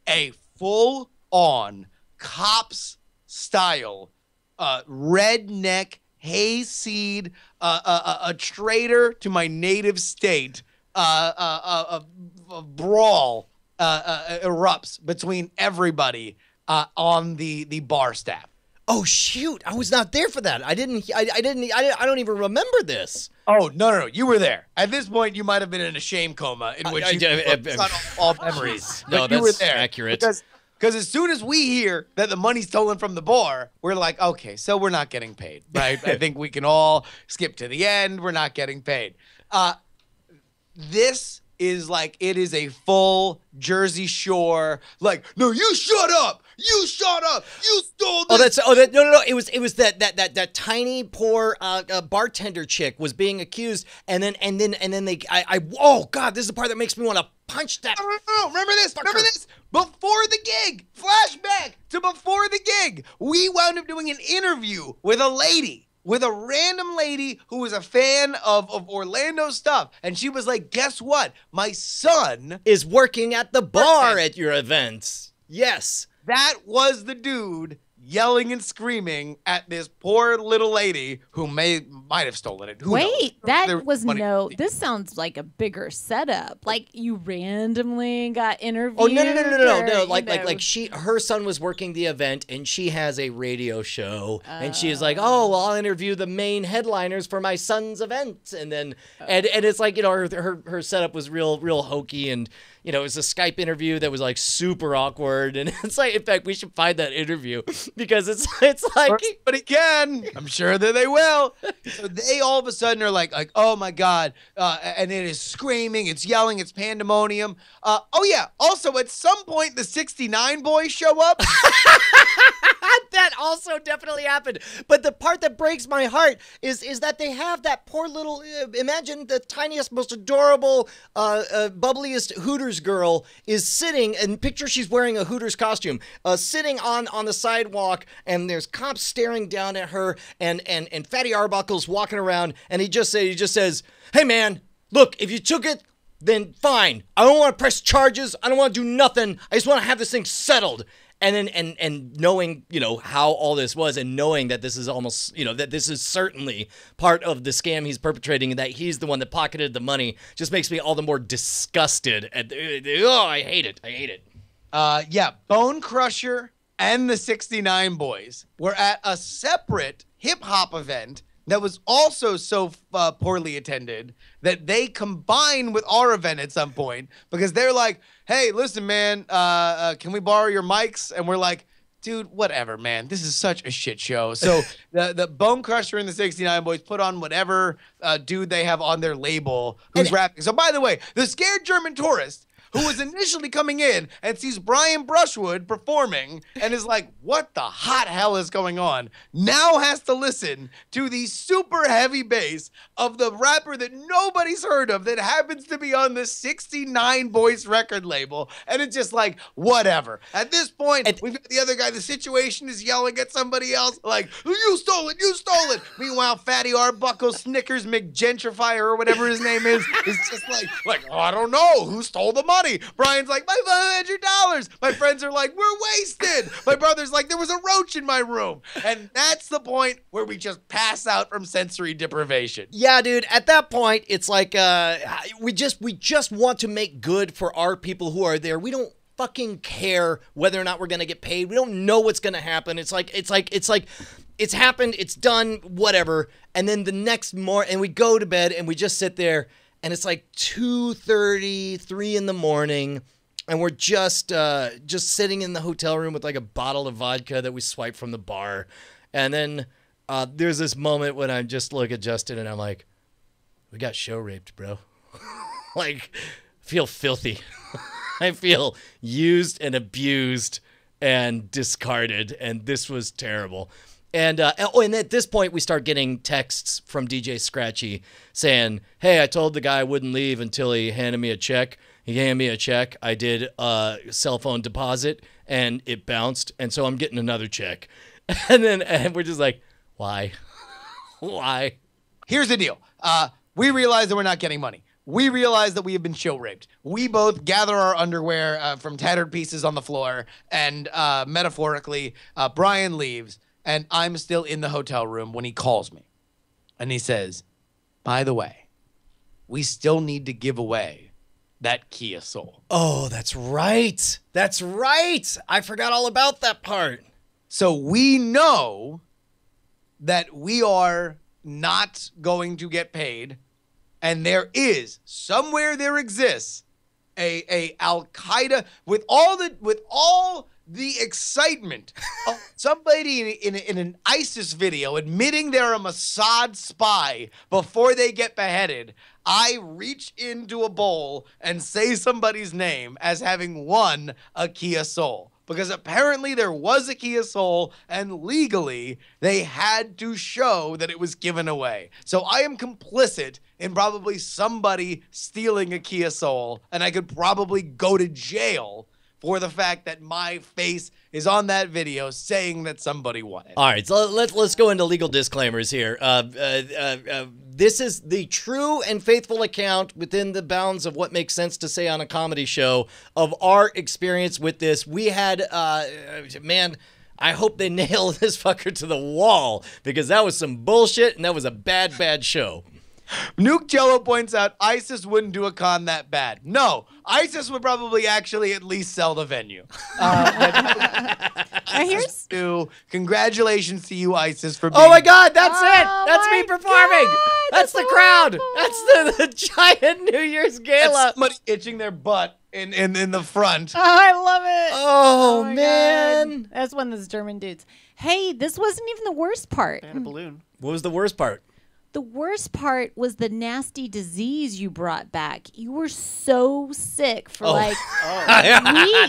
a full-on cops style redneck hayseed, a traitor to my native state, a brawl erupts between everybody on the bar staff. Oh shoot! I was not there for that. I don't even remember this. Oh no! You were there. At this point, you might have been in a shame coma in which it's not all memories. No, but you were that's there accurate. Because as soon as we hear that the money's stolen from the bar, we're like, okay, so we're not getting paid, right? I think we can all skip to the end. We're not getting paid. This is like, it is a full Jersey Shore, like, no, you shut up. You shut up. You stole this. No. It was that tiny poor bartender chick was being accused, and then oh god, this is the part that makes me want to punch that. No. Remember this. Before the gig, flashback to before the gig, we wound up doing an interview with a random lady who was a fan of Orlando stuff. And she was like, guess what? My son is working at the bar at your events. Yes. That was the dude yelling and screaming at this poor little lady who might have stolen it. Who knows? That was this sounds like a bigger setup. Like you randomly got interviewed. Oh no. Like her son was working the event and she has a radio show and she is like, oh, well, I'll interview the main headliners for my son's event. And then, and it's like, her setup was real hokey, and it was a Skype interview that was like super awkward. And it's like, in fact, we should find that interview because it's like, but it can. I'm sure that they will. So they all of a sudden are like, oh my God. And it is screaming, it's yelling, it's pandemonium. Oh yeah. Also, at some point, the 69 boys show up. That also definitely happened. But the part that breaks my heart is that they have that poor little, imagine the tiniest, most adorable, bubbliest Hooters girl is sitting, and picture she's wearing a Hooters costume, sitting on the sidewalk, and there's cops staring down at her, and Fatty Arbuckle's walking around, and he just says, hey man, look, if you took it, then fine. I don't want to press charges. I don't want to do nothing. I just want to have this thing settled. And then, and knowing, how all this was, and knowing that this is almost, that this is certainly part of the scam he's perpetrating, and that he's the one that pocketed the money, just makes me all the more disgusted. I hate it. Yeah, Bone Crusher and the 69 Boys were at a separate hip-hop event that was also so poorly attended that they combined with our event at some point, because they're like, hey, listen, man, can we borrow your mics? And we're like, dude, whatever, man. This is such a shit show. So the Bone Crusher and the 69 Boys put on whatever dude they have on their label who's rapping. So by the way, the scared German tourist who was initially coming in and sees Brian Brushwood performing and is like, what the hot hell is going on? Now has to listen to the super heavy bass of the rapper that nobody's heard of that happens to be on the 69 Boys record label. And it's just like, whatever. At this point, we've got the other guy. The situation is yelling at somebody else like, you stole it. Meanwhile, Fatty Arbuckle, Snickers McGentrifier, or whatever his name is just like, oh, I don't know. Who stole the money? Brian's like, my $500. My friends are like, we're wasted. My brother's like, there was a roach in my room. And that's the point where we just pass out from sensory deprivation. Yeah, dude. At that point, it's like we just want to make good for our people who are there. We don't fucking care whether or not we're gonna get paid. We don't know what's gonna happen. It's like it's happened. It's done. Whatever. And then the next morning, and we go to bed, and we just sit there. And it's like 2:30, 3 in the morning, and we're just sitting in the hotel room with like a bottle of vodka that we swiped from the bar. And then there's this moment when I just look at Justin and I'm like, we got show raped, bro. Like, I feel filthy. I feel used and abused and discarded, and this was terrible. And at this point, we start getting texts from DJ Scratchy saying, hey, I told the guy I wouldn't leave until he handed me a check. He handed me a check. I did a cell phone deposit, and it bounced, and so I'm getting another check. And we're just like, why? Why? Here's the deal. We realize that we're not getting money. We realize that we have been show raped. We both gather our underwear from tattered pieces on the floor, and metaphorically, Brian leaves. And I'm still in the hotel room when he calls me. And he says, by the way, we still need to give away that Kia Soul. Oh, that's right. That's right. I forgot all about that part. So we know that we are not going to get paid, and there is somewhere there exists a Al Qaeda with all the excitement of somebody in an ISIS video admitting they're a Mossad spy before they get beheaded. I reach into a bowl and say somebody's name as having won a Kia Soul. Because apparently there was a Kia Soul, and legally they had to show that it was given away. So I am complicit in probably somebody stealing a Kia Soul, and I could probably go to jail for the fact that my face is on that video saying that somebody won it. All right, so let's go into legal disclaimers here. This is the true and faithful account within the bounds of what makes sense to say on a comedy show of our experience with this. We had, man, I hope they nail this fucker to the wall because that was some bullshit and that was a bad, bad show. Nuke Jello points out ISIS wouldn't do a con that bad. No, ISIS would probably actually at least sell the venue. Here's Congratulations to you, ISIS, for being. Oh my God, that's it. Oh That's me my performing. God, That's the crowd. That's the giant New Year's That's gala. somebody itching their butt in the front. Oh, I love it. Oh, my man. God. That's one of those German dudes. Hey, this wasn't even the worst part. They had a balloon. What was the worst part? The worst part was the nasty disease you brought back. You were so sick for like weeks.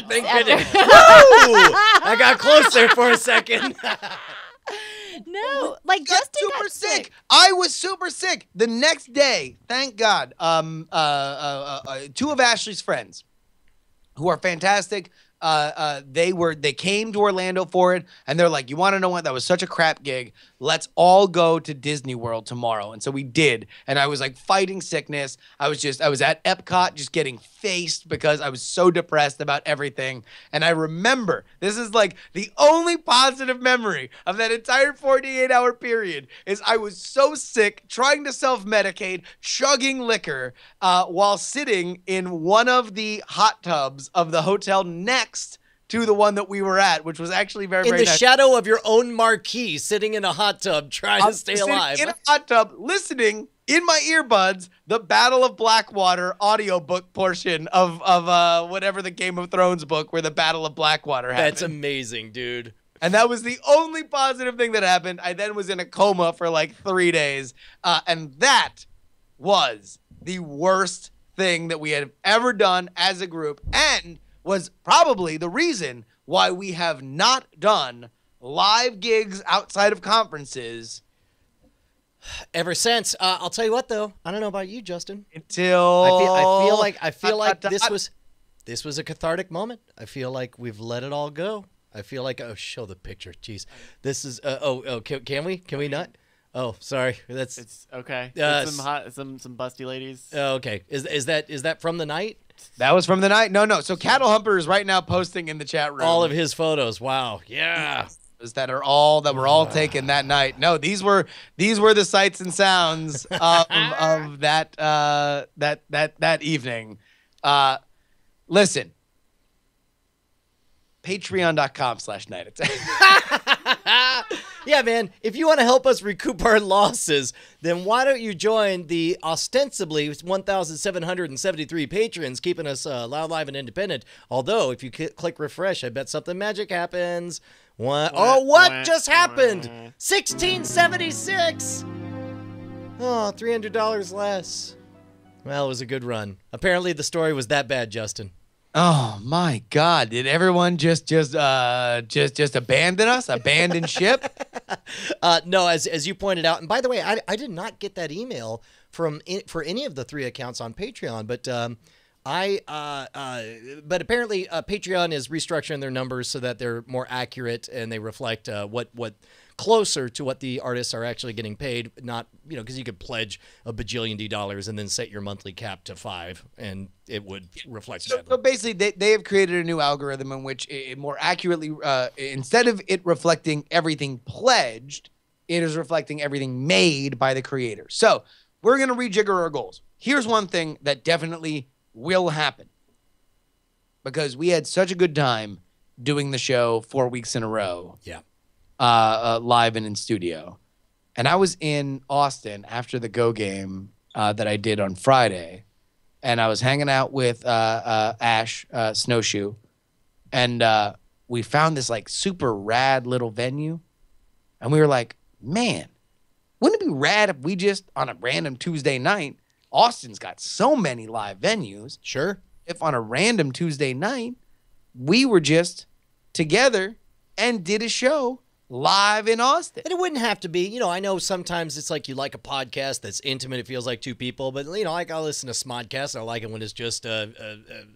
Thank after- goodness. Woo! I got close there for a second. No, like Got Justin super got sick. I was super sick. The next day, thank God, two of Ashley's friends, who are fantastic, they came to Orlando for it, and they're like, you want to know what? That was such a crap gig. Let's all go to Disney World tomorrow. And so we did. And I was like fighting sickness. I was at Epcot just getting faced because I was so depressed about everything. And I remember, this is like the only positive memory of that entire 48-hour period, is I was so sick, trying to self-medicate, chugging liquor, while sitting in one of the hot tubs of the hotel next to the one that we were at, which was actually very, In very the nice. shadow of your own marquee, sitting in a hot tub, trying to stay Sitting alive. in a hot tub, listening in my earbuds, the Battle of Blackwater audiobook portion of whatever the Game of Thrones book where the Battle of Blackwater happened. That's amazing, dude. And that was the only positive thing that happened. I then was in a coma for like 3 days. And that was the worst thing that we had ever done as a group, and was probably the reason why we have not done live gigs outside of conferences Ever since, I'll tell you what though. I don't know about you, Justin. until I feel like this was a cathartic moment. I feel like we've let it all go. I feel like show the picture. Jeez, this is can we not? Oh, sorry. It's okay. It's some busty ladies. Okay. Is that from the night? That was from the night. No. So Cattle Humper is right now posting in the chat room All of his photos. Wow. Yeah. that were all taken that night. No, these were the sights and sounds of that evening. Listen, patreon.com/night attack. Yeah, man. If you want to help us recoup our losses, then why don't you join the ostensibly 1,773 patrons keeping us loud, live, and independent? Although, if you click refresh, I bet something magic happens. What just happened? 1676. Oh, $300 less. Well, it was a good run. Apparently, the story was that bad, Justin. Oh my God! Did everyone just abandon us? Abandon ship? No, as you pointed out, and by the way, I did not get that email for any of the 3 accounts on Patreon, but but apparently Patreon is restructuring their numbers so that they're more accurate and they reflect what closer to what the artists are actually getting paid. Not, because you could pledge $1 bajillion and then set your monthly cap to 5 and it would reflect So that. basically, they have created a new algorithm in which it more accurately, instead of it reflecting everything pledged, it is reflecting everything made by the creator. So we're going to rejigger our goals. Here's one thing that definitely will happen because we had such a good time doing the show 4 weeks in a row. Yeah. Live and in studio. And I was in Austin after the Go game that I did on Friday. And I was hanging out with Ash Snowshoe. And we found this like super rad little venue. And we were like, man, wouldn't it be rad if we just on a random Tuesday night, Austin's got so many live venues. Sure. If on a random Tuesday night, we were just together and did a show live in Austin. And it wouldn't have to be, I know sometimes it's like you like a podcast that's intimate. It feels like two people, but like I listen to Smodcast. I like it when it's just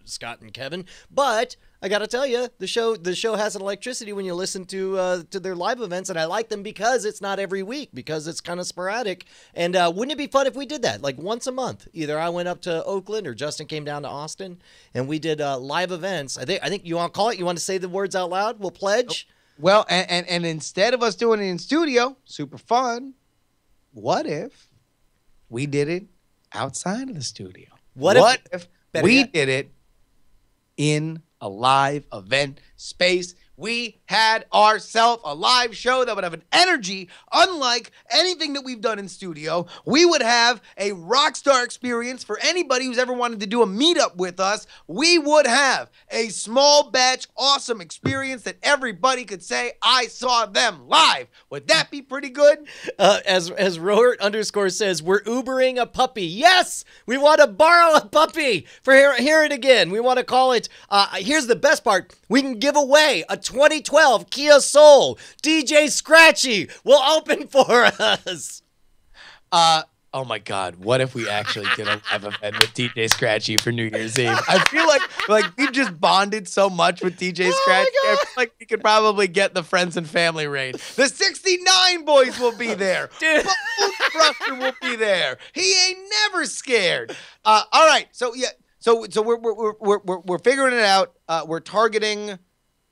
Scott and Kevin. But I got to tell you, the show has an electricity when you listen to their live events, and I like them because it's not every week, because it's kind of sporadic. And wouldn't it be fun if we did that, like once a month? Either I went up to Oakland or Justin came down to Austin, and we did live events. I think you want to call it. You want to say the words out loud? We'll pledge. Well, and instead of us doing it in studio, super fun, what if we did it outside of the studio? What if we did it in a live event space? We had ourselves a live show that would have an energy unlike anything that we've done in studio. We would have a rock star experience for anybody who's ever wanted to do a meetup with us. We would have a small batch, awesome experience that everybody could say, I saw them live. Would that be pretty good? As Robert _ says, we're Ubering a puppy. Yes, we want to borrow a puppy. Hear it again. We want to call it, here's the best part. We can give away a 2012 Kia Soul. DJ Scratchy will open for us. Oh my God! What if we actually did a live event with DJ Scratchy for New Year's Eve? I feel like we've just bonded so much with DJ Scratchy. I feel like we could probably get the friends and family raid. The 69 boys will be there. Dude. Brusher will be there. He ain't never scared. All right, so yeah, so we're figuring it out. We're targeting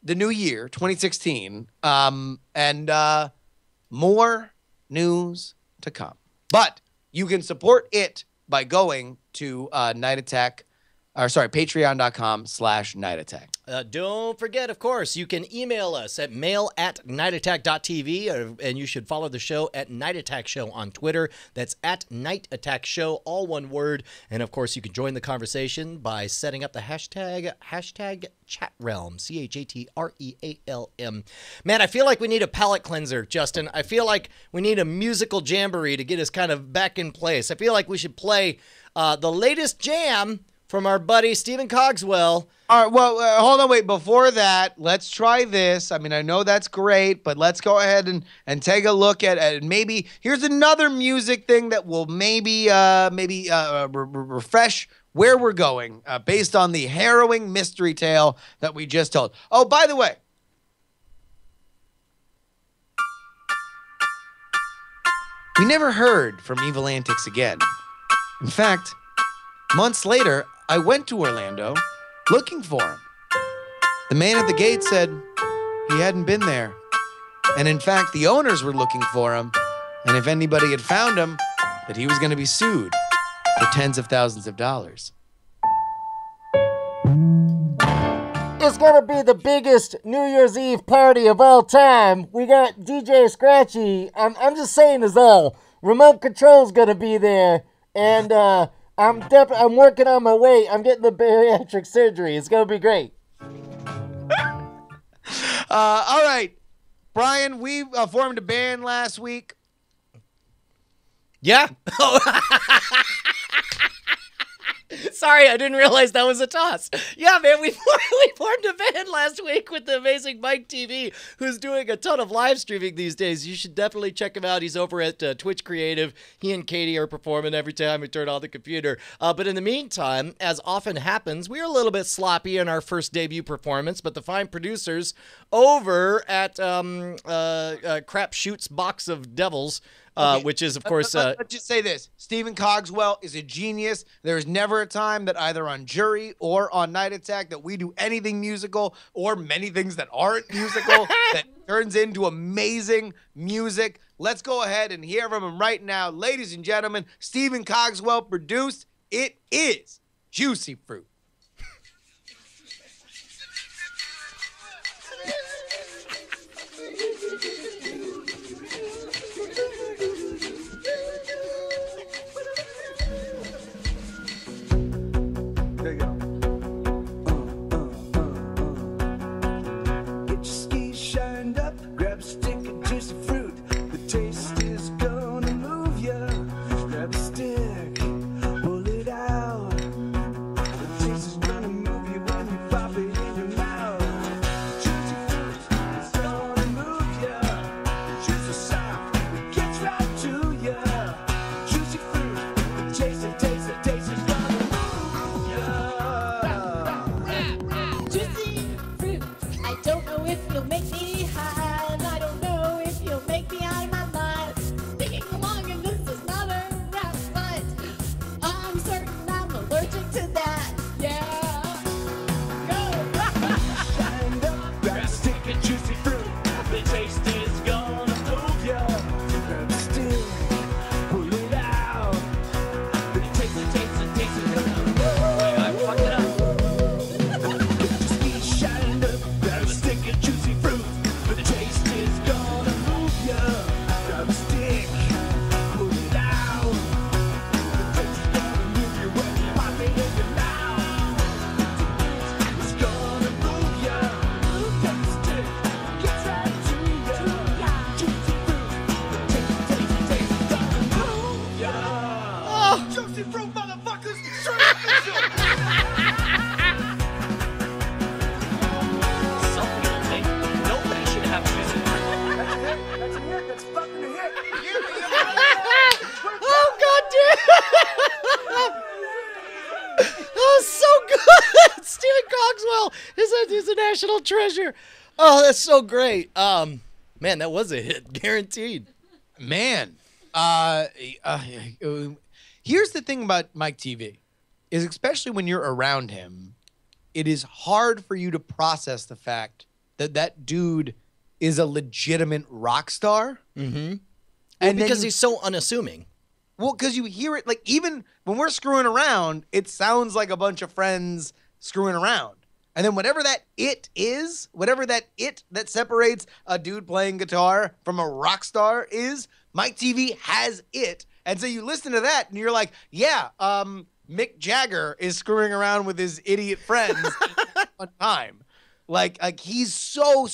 the new year, 2016, and more news to come. But you can support it by going to patreon.com/Night Attack. Don't forget, of course, you can email us at mail@nightattack.tv, and you should follow the show at Night Attack Show on Twitter. That's at Night Attack Show, all one word. And, of course, you can join the conversation by setting up the hashtag #ChatRealm, ChatRealm. Man, I feel like we need a palate cleanser, Justin. I feel like we need a musical jamboree to get us kind of back in place. I feel like we should play the latest jam from our buddy Stephen Cogswell. All right, well, hold on, wait. Before that, let's try this. I mean, I know that's great, but let's go ahead and take a look at maybe here's another music thing that will maybe refresh where we're going based on the harrowing mystery tale that we just told. Oh, by the way, we never heard from Evil Antics again. In fact, months later, I went to Orlando looking for him. The man at the gate said he hadn't been there. And in fact, the owners were looking for him. And if anybody had found him, that he was going to be sued for tens of thousands of dollars. It's gonna be the biggest New Year's Eve party of all time. We got DJ Scratchy. I'm just saying is all. Remote control's gonna be there. And I'm working on my weight. I'm getting the bariatric surgery. It's gonna be great. All right. Brian, we formed a band last week. Yeah? Sorry, I didn't realize that was a toss. Yeah, man, we formed a band last week with the amazing Mike TV, who's doing a ton of live streaming these days. You should definitely check him out. He's over at Twitch Creative. He and Katie are performing every time we turn on the computer. But in the meantime, as often happens, we were a little bit sloppy in our first debut performance, but the fine producers over at Crap Shoots Box of Devils, Okay. which is, of course... Let's just say this. Stephen Cogswell is a genius. There is never a time that either on Jury or on Night Attack that we do anything musical or many things that aren't musical that turns into amazing music. Let's go ahead and hear from him right now. Ladies and gentlemen, Stephen Cogswell produced It Is juicy fruit. There you go. Get your skis shined up, grab a stick of juicy fruit. The taste is gonna move ya. Grab a stick, pull it out. The taste is gonna move you when you pop it in your mouth. Juicy fruit is gonna move ya. The juice is soft, it gets right to ya. Juicy fruit, the taste is gonna move ya. Juicy fruit. I don't know if you'll make me high, and I don't know if you'll make me out of my mind. Singing along, and this is not a rap, but I'm certain I'm allergic to that. Yeah. Go. Shined up, grab a stick of juicy fruit. The taste is gonna move ya. Grab a stick, pull it out. The taste is gonna move ya. I fucked it up. Get your skis shined up, grab a stick of juicy fruit. The taste is gonna move ya. Grab a stick, pull it out. The taste is gonna move you when you pop it in your mouth. It's gonna move ya. Grab a stick, gets right to ya. Juicy fruit, the taste is gonna move ya. Juicy fruit, motherfuckers, straight official. Some people think nobody should have juicy fruit. That's a hit. That's fucking a hit. Oh, goddamn! Oh, so good! Stephen Cogswell is a national treasure. Oh, that's so great. Man, that was a hit, guaranteed. Man, here's the thing about Mike TV, is especially when you're around him, it is hard for you to process the fact that that dude is a legitimate rock star. Mm-hmm. And Because then he's so unassuming. well, because you hear it, like, even when we're screwing around, it sounds like a bunch of friends screwing around. And then whatever that it is, whatever that it that separates a dude playing guitar from a rock star is, Mike TV has it. And so you listen to that and you're like, yeah, Mick Jagger is screwing around with his idiot friends one time. Like he's so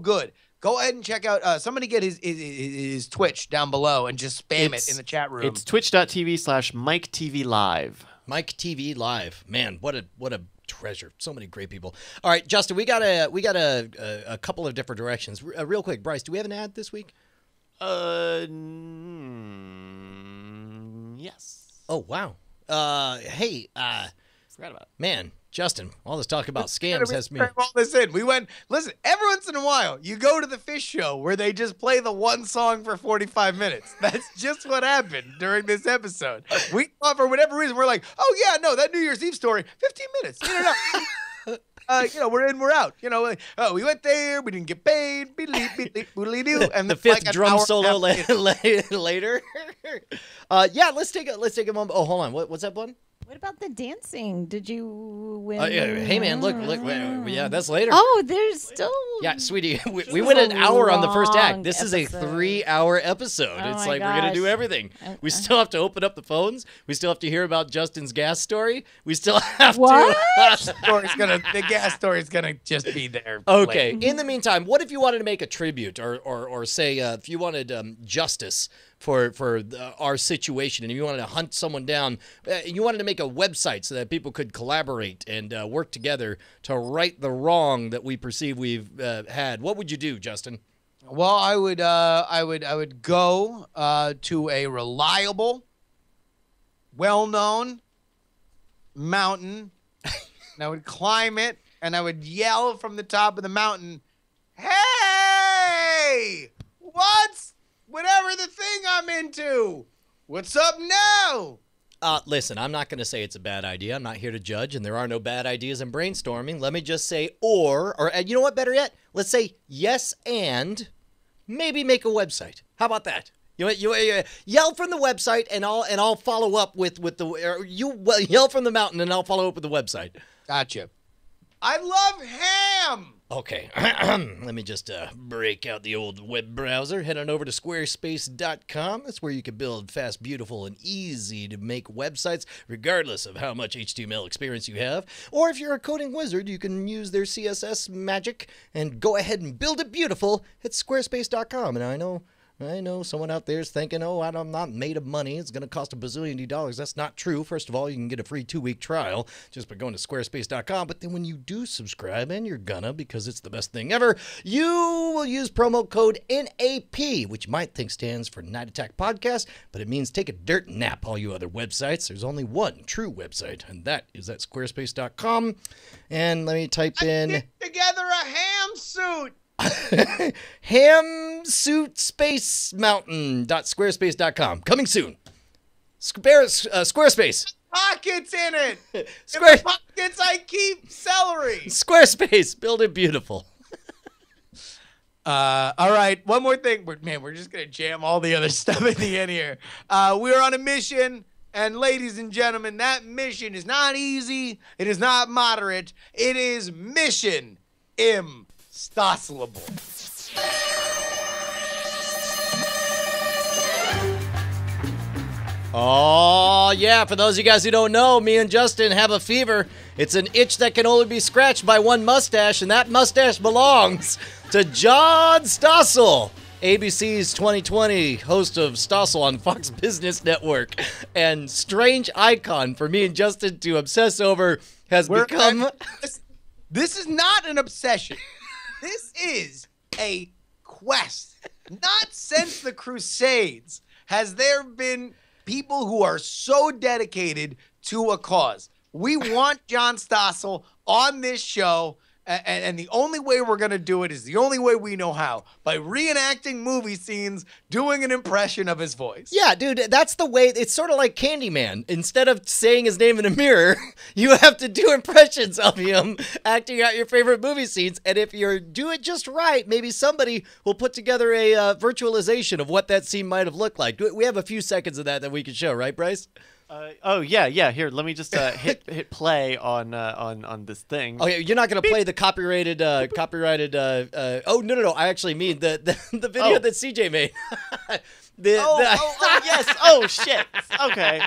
good. Go ahead and check out, somebody get his Twitch down below and just spam it in the chat room. It's twitch.tv/MikeTVLive. Mike TV Live. Man, what a treasure. So many great people. All right, Justin, we got a couple of different directions. Real quick, Bryce, do we have an ad this week? Yes. Oh, wow. Hey, Forgot about it. man, Justin, all this talk about scams has me. All this in. We went, listen, every once in a while, you go to the Fish Show where they just play the one song for 45 minutes. That's just what happened during this episode. We thought for whatever reason, we're like, oh, yeah, no, that New Year's Eve story, 15 minutes. We're in, we're out. We went there, we didn't get paid, boodly-doo, and The then, fifth like, an drum hour solo after- later. Yeah, let's take a moment. Oh, hold on. What's that one? What about the dancing? Did you win? Yeah, hey, man, look. Yeah, that's later. Oh, there's still. Yeah, sweetie, we This went is an a hour on the first act. long This is episode. a 3-hour episode. Oh It's my like we're going to do gosh. everything. We still have to open up the phones. We still have to hear about Justin's gas story. We still have What? the gas story's gonna just be there. Okay. later. In the meantime, what if you wanted to make a tribute or say if you wanted justice for our situation and you wanted to hunt someone down, you wanted to make a website so that people could collaborate and work together to right the wrong that we perceive we've had, what would you do, Justin? Well, I would go to a reliable, well-known mountain, and I would climb it, and I would yell from the top of the mountain, "Hey, whatever the thing I'm into, what's up now?" Listen, I'm not going to say it's a bad idea. I'm not here to judge, and there are no bad ideas in brainstorming. Let me just say, or you know what, better yet? Let's say yes and maybe make a website. How about that? You yell from the website, and I'll follow up with the. Or yell from the mountain, and I'll follow up with the website. Gotcha. I love ham. Okay, let me just break out the old web browser. Head on over to squarespace.com. That's where you can build fast, beautiful, and easy to make websites, regardless of how much HTML experience you have. Or if you're a coding wizard, you can use their CSS magic and go ahead and build it beautiful at squarespace.com. And I know someone out there is thinking, oh, I'm not made of money. It's going to cost $1 bazillion. That's not true. First of all, you can get a free 2-week trial just by going to squarespace.com. But then when you do subscribe, and you're gonna because it's the best thing ever, you will use promo code NAP, which you might think stands for Night Attack Podcast, but it means take a dirt nap, all you other websites. There's only one true website, and that is at squarespace.com. And let me type in... Get together a ham suit. hamsuitspacemountain.squarespace.com. Coming soon. Squarespace. Pockets in it. Square- In the pockets I keep celery. Squarespace. Build it beautiful. All right, one more thing. We're just going to jam all the other stuff in the end here. We're on a mission, and ladies and gentlemen, that mission is not easy. It is not moderate. It is mission ImStosselable. Oh, yeah. For those of you guys who don't know, me and Justin have a fever. It's an itch that can only be scratched by one mustache, and that mustache belongs to John Stossel, ABC's 2020 host of Stossel on Fox Business Network, and strange icon for me and Justin to obsess over has become... This is not an obsession. This is a quest. Not since the Crusades has there been people who are so dedicated to a cause. We want John Stossel on this show, and the only way we're going to do it is the only way we know how, by reenacting movie scenes, doing an impression of his voice. Yeah, dude, that's the way. It's sort of like Candyman. Instead of saying his name in a mirror, you have to do impressions of him acting out your favorite movie scenes. And if you do it just right, maybe somebody will put together a virtualization of what that scene might have looked like. We have a few seconds of that we can show, right, Bryce? Oh yeah. Here, let me just hit play on this thing. Oh yeah, you're not gonna play the copyrighted. Oh no. I actually mean the video that CJ made. Yes. Oh shit. Okay.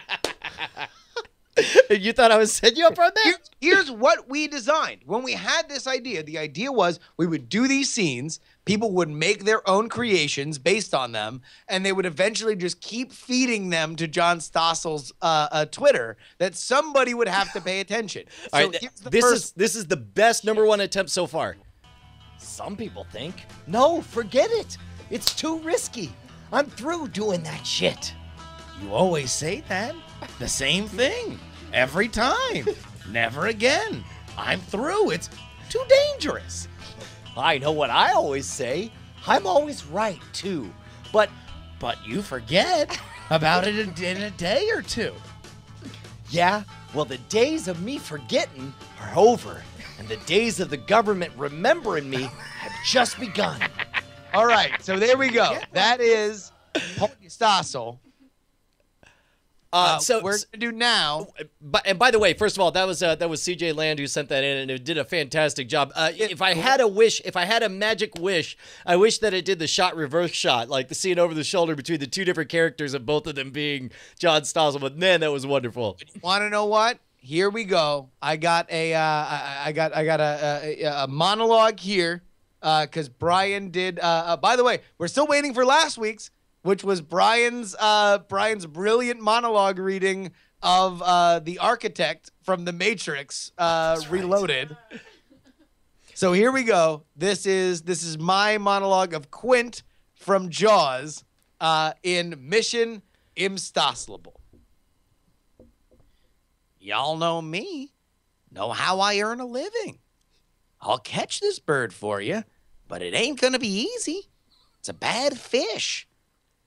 You thought I was setting you up for that? Here's what we designed. When we had this idea, the idea was we would do these scenes, people would make their own creations based on them, and they would eventually just keep feeding them to John Stossel's Twitter, that somebody would have to pay attention. All right, this is the best #1 attempt so far. Some people think, no, forget it. It's too risky. I'm through doing that shit. You always say that. The same thing. Every time. Never again. I'm through. It's too dangerous. I know what I always say. I'm always right, too. But you forget about it in a day or two. Yeah, well, the days of me forgetting are over, and the days of the government remembering me have just begun. All right, so there we go. That is Paul Stossel. So we're gonna do now. And by the way, first of all, that was CJ Land who sent that in, and it did a fantastic job. If I had a magic wish, I wish that it did the shot reverse shot, like the scene over the shoulder between the two different characters, of both of them being John Stossel. But man, that was wonderful. Want to know what? Here we go. I got a monologue here because Brian did. By the way, we're still waiting for last week's, which was Brian's brilliant monologue reading of the architect from The Matrix Reloaded. Right. So here we go. This is my monologue of Quint from Jaws in Mission ImStosselable. Y'all know me. Know how I earn a living. I'll catch this bird for you, but it ain't gonna be easy. It's a bad fish.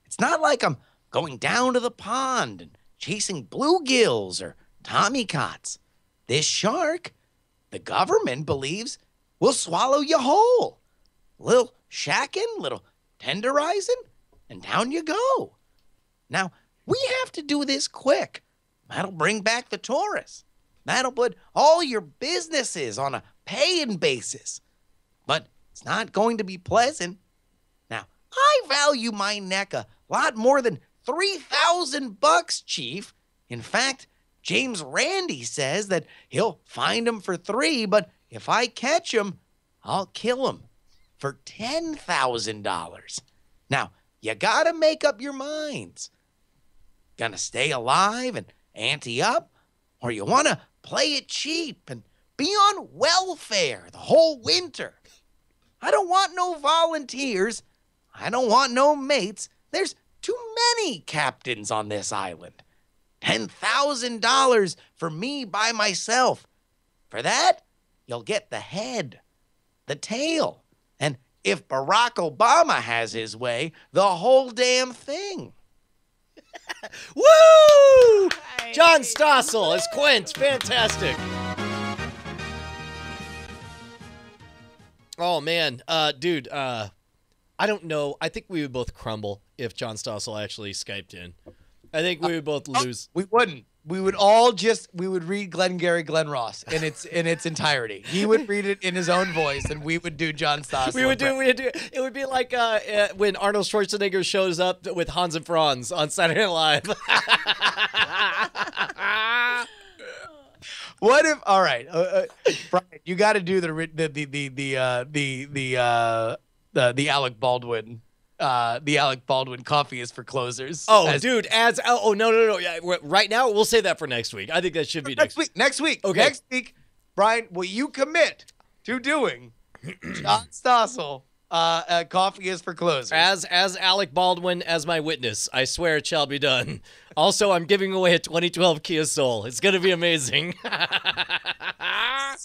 It's not like I'm going down to the pond and chasing bluegills or tommycots. This shark, the government believes, will swallow you whole. A little shacking, little tenderizing, and down you go. Now, we have to do this quick. That'll bring back the tourists. That'll put all your businesses on a paying basis. But it's not going to be pleasant. Now, I value my neck a lot more than $3,000, Chief. In fact, James Randi says that he'll find him for $3, but if I catch him, I'll kill him for $10,000. Now, you gotta make up your minds. Gonna stay alive and ante up, or you wanna play it cheap and be on welfare the whole winter? I don't want no volunteers. I don't want no mates. There's too many captains on this island. $10,000 for me by myself. For that, you'll get the head, the tail, and if Barack Obama has his way, the whole damn thing. Woo! John Stossel as Quint. Fantastic. Oh, man. Dude, I don't know. I think we would both crumble if John Stossel actually Skyped in. I think we would both lose. We wouldn't. We would all we would read Glengarry Glen Ross in its entirety. He would read it in his own voice, and we would do John Stossel. We would do. It would be like when Arnold Schwarzenegger shows up with Hans and Franz on Saturday Night Live. What if? All right, Brian, you got to do the Alec Baldwin. The Alec Baldwin coffee is for closers. Oh, dude, no. Yeah, right now, we'll say that for next week. I think that should be next week. Next week. Okay. Next week, Brian, will you commit to doing John Stossel? Coffee is for closers. As Alec Baldwin as my witness, I swear it shall be done. Also, I'm giving away a 2012 Kia Soul. It's gonna be amazing. I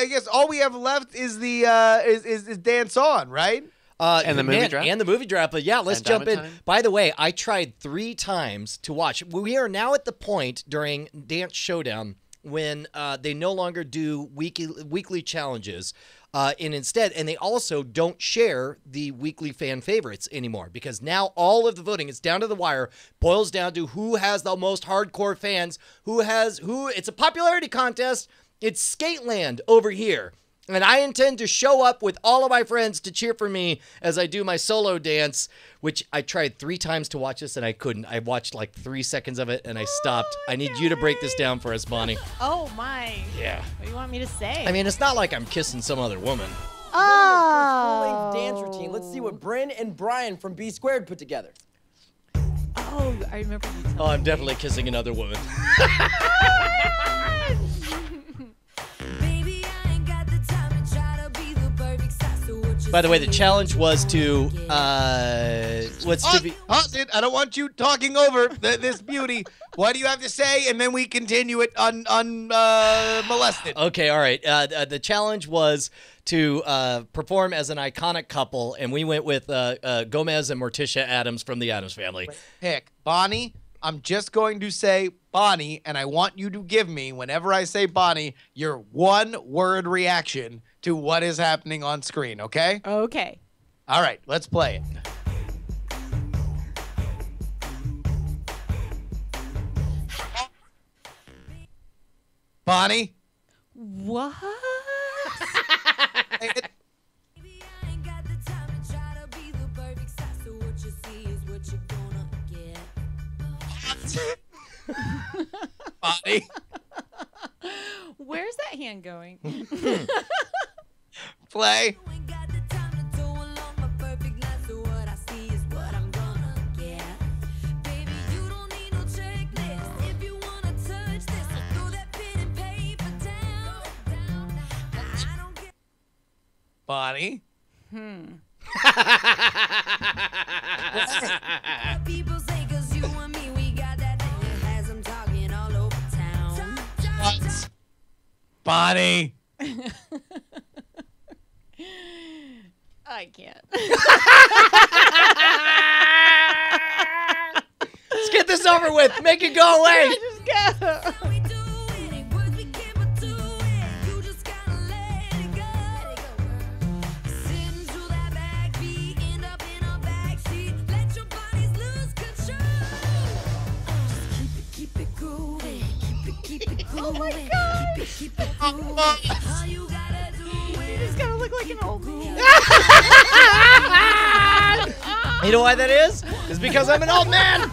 guess all we have left is the is Dance On, right? And the movie draft? And the movie draft. But yeah, let's And jump in. Diamond Time? By the way, I tried 3 times to watch. We are now at the point during Dance Showdown when they no longer do weekly challenges. And they also don't share the weekly fan favorites anymore because now all of the voting, it's down to the wire, boils down to who has the most hardcore fans, it's a popularity contest. It's Skateland over here. And I intend to show up with all of my friends to cheer for me as I do my solo dance, which I tried 3 times to watch this and I couldn't. I watched like 3 seconds of it and I stopped. I need you to break this down for us, Bonnie. Oh, my. Yeah. What do you want me to say? I mean, it's not like I'm kissing some other woman. Oh. Full-length dance routine. Let's see what Bryn and Brian from B Squared put together. Oh, I remember you telling Oh, I'm definitely kissing another woman. By the way, the challenge was to Pause it. I don't want you talking over this beauty. What do you have to say? And then we continue it unmolested. Okay, all right. The challenge was to perform as an iconic couple, and we went with Gomez and Morticia Addams from the Addams Family. Pick Bonnie. I'm just going to say Bonnie, and I want you to give me, whenever I say Bonnie, your one-word reaction to what is happening on screen, okay? Okay. All right, let's play it. Bonnie? What? Bonnie? Where's that hand going? Play. Bonnie? What? Bonnie? I can't. Let's get this over with. Make it go away. Just go. He's gonna look like an old man. You know why that is? It's because I'm an old man.